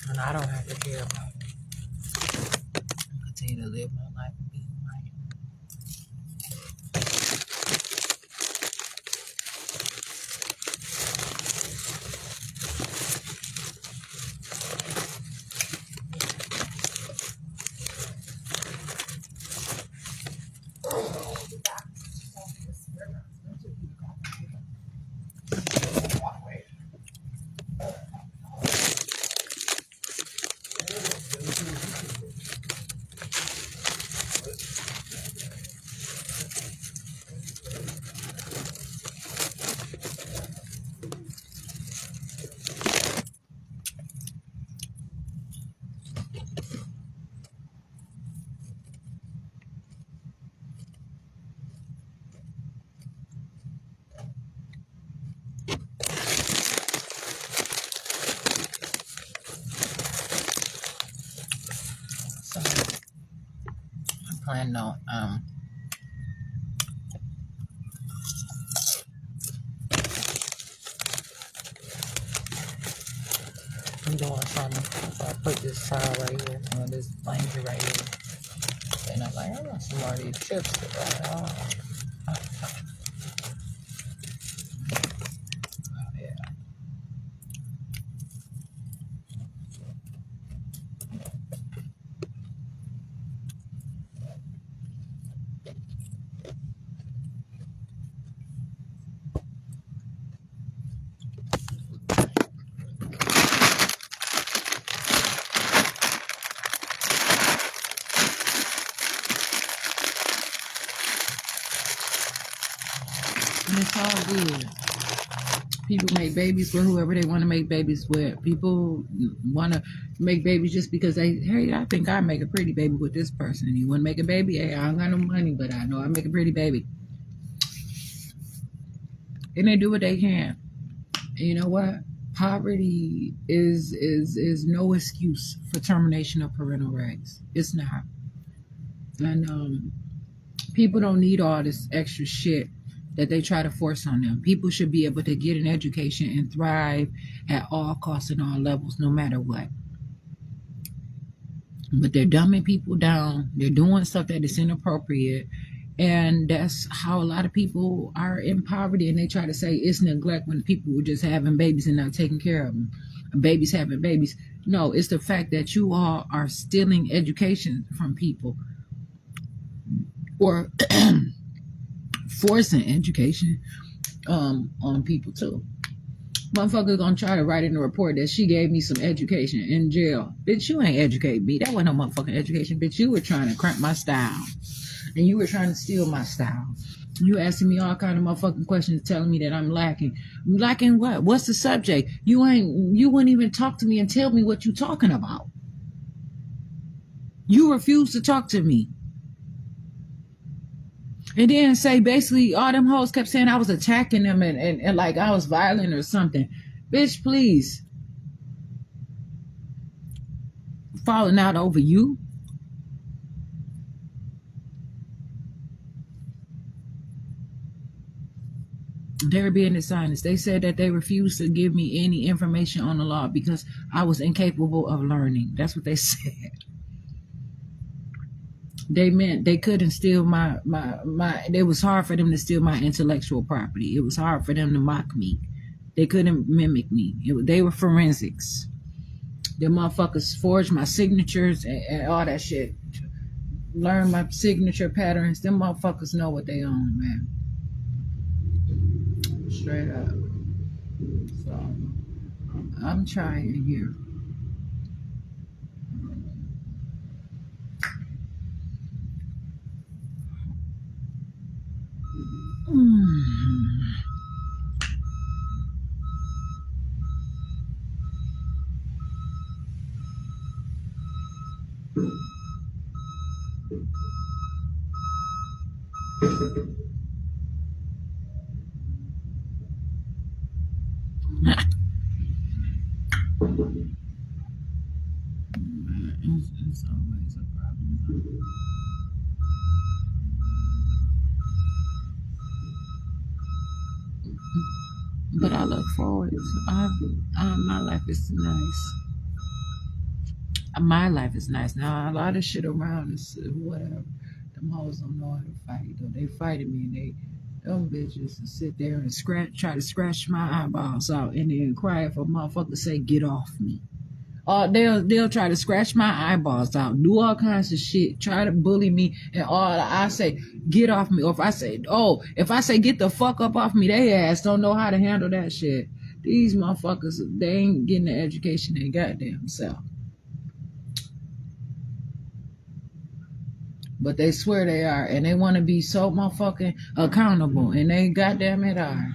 And I don't have to care about it. I continue to live my life and be who I am. So I'm planning on I'm doing something. So I put this towel right here, this blanket right here. And I'm like, I want some more of these chips to go on. Yeah. it's all good. People make babies for whoever they want to make babies with. People want to make babies just because hey, I think I make a pretty baby with this person. And you want to make a baby? Hey, I don't got no money, but I know I make a pretty baby. And they do what they can. And you know what? Poverty is no excuse for termination of parental rights. It's not. And people don't need all this extra shit that they try to force on them. People should be able to get an education and thrive at all costs and all levels, no matter what. But they're dumbing people down. They're doing stuff that is inappropriate. And that's how a lot of people are in poverty. And they try to say it's neglect when people were just having babies and not taking care of them. Babies having babies. No, it's the fact that you all are stealing education from people or forcing education on people too. Motherfucker gonna try to write in the report that she gave me some education in jail. Bitch, you ain't educate me. That wasn't no motherfucking education. Bitch, you were trying to cramp my style. And you were trying to steal my style. You asking me all kind of motherfucking questions, telling me that I'm lacking. Lacking what? What's the subject? You wouldn't even talk to me and tell me what you talking about. You refuse to talk to me. And then say basically all them hoes kept saying I was attacking them and like I was violent or something. Bitch, please. Falling out over you? They're being dishonest. They said that they refused to give me any information on the law because I was incapable of learning. That's what they said. They meant they couldn't steal my it was hard for them to steal my intellectual property. It was hard for them to mock me. They couldn't mimic me. They were forensics. The motherfuckers forged my signatures and all that shit. Learn my signature patterns. Them motherfuckers know what they own, man. Straight up. So I'm trying here. It's always a problem. But I look forward to my life is nice. My life is nice. Now a lot of shit around is whatever. Them hoes don't know how to fight though. They fighting me and them bitches sit there and try to scratch my eyeballs out and then cry if a motherfucker say get off me. They'll try to scratch my eyeballs out, do all kinds of shit, try to bully me, and all I say, get off me. Or if I say get the fuck up off me, they ass don't know how to handle that shit. These motherfuckers, they ain't getting the education they goddamn self. But they swear they are, and they want to be so motherfucking accountable, and they goddamn it are.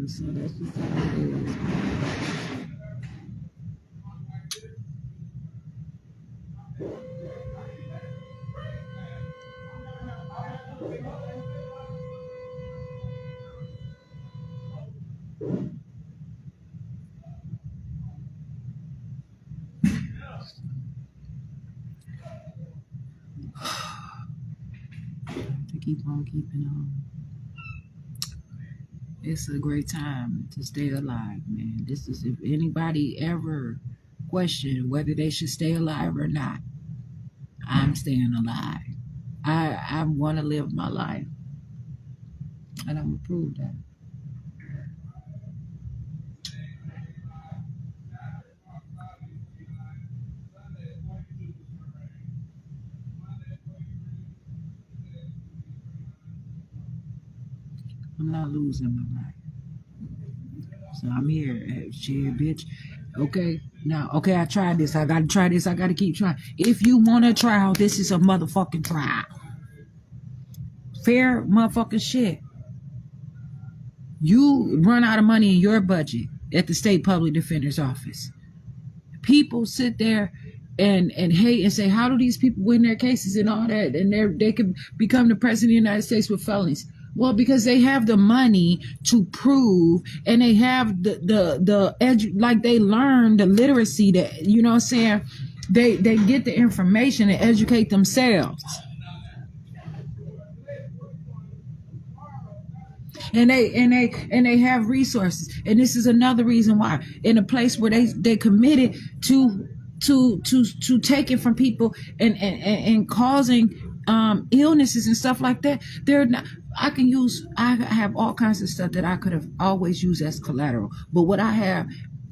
So that's just how it is. To keep on keeping on. It's a great time to stay alive, man. This is if anybody ever question whether they should stay alive or not, I'm staying alive. I want to live my life, and I'm gonna prove that. I'm not losing my life. So I'm here. Shit, bitch. Okay. Now, okay, I tried this. I gotta try this. I gotta keep trying. If you want a trial, this is a motherfucking trial. Fair motherfucking shit. You run out of money in your budget at the state public defender's office. People sit there and hate and say, how do these people win their cases and all that? And they could become the president of the United States with felonies. Well, because they have the money to prove, and they have like they learn the literacy that, you know what I'm saying? They get the information and educate themselves. And they have resources. And this is another reason why, in a place where they committed to taking from people and causing illnesses and stuff like that, they're not. I have all kinds of stuff that I could have always used as collateral, but what I have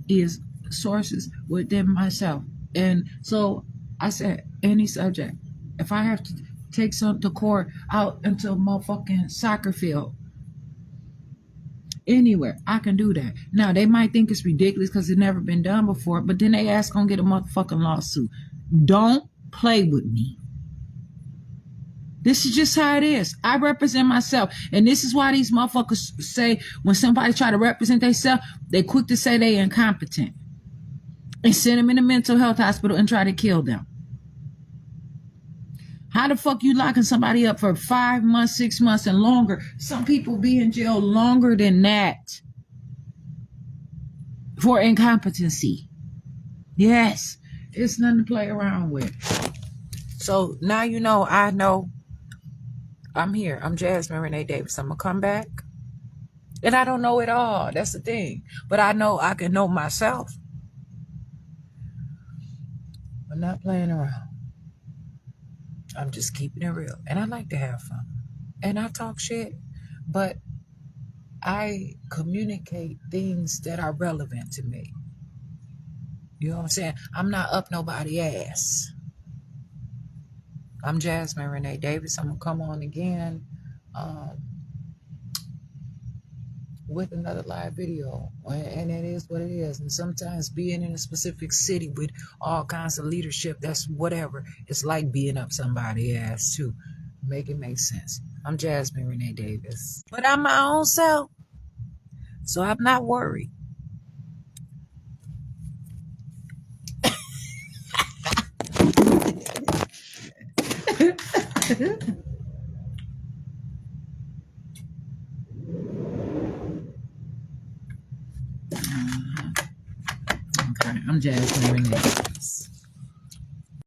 is sources within myself. And so I said, any subject, if I have to take some to court out into a motherfucking soccer field, anywhere, I can do that. Now, they might think it's ridiculous because it's never been done before, but then they ask gonna get a motherfucking lawsuit. Don't play with me. This is just how it is. I represent myself. And this is why these motherfuckers say when somebody try to represent themselves, they quick to say they incompetent and send them in a mental health hospital and try to kill them. How the fuck you locking somebody up for 5 months, 6 months, and longer? Some people be in jail longer than that for incompetency. Yes, it's nothing to play around with. So now you know, I know I'm here. I'm Jasmine Renee Davis. I'm going to come back. And I don't know it all. That's the thing. But I know I can know myself. I'm not playing around. I'm just keeping it real. And I like to have fun. And I talk shit. But I communicate things that are relevant to me. You know what I'm saying? I'm not up nobody's ass. I'm Jasmine Renee Davis. I'm going to come on again with another live video. And it is what it is. And sometimes being in a specific city with all kinds of leadership, that's whatever. It's like being up somebody's ass too. Make it make sense. I'm Jasmine Renee Davis. But I'm my own self. So I'm not worried. Okay, I'm Jasmine Renee Davis.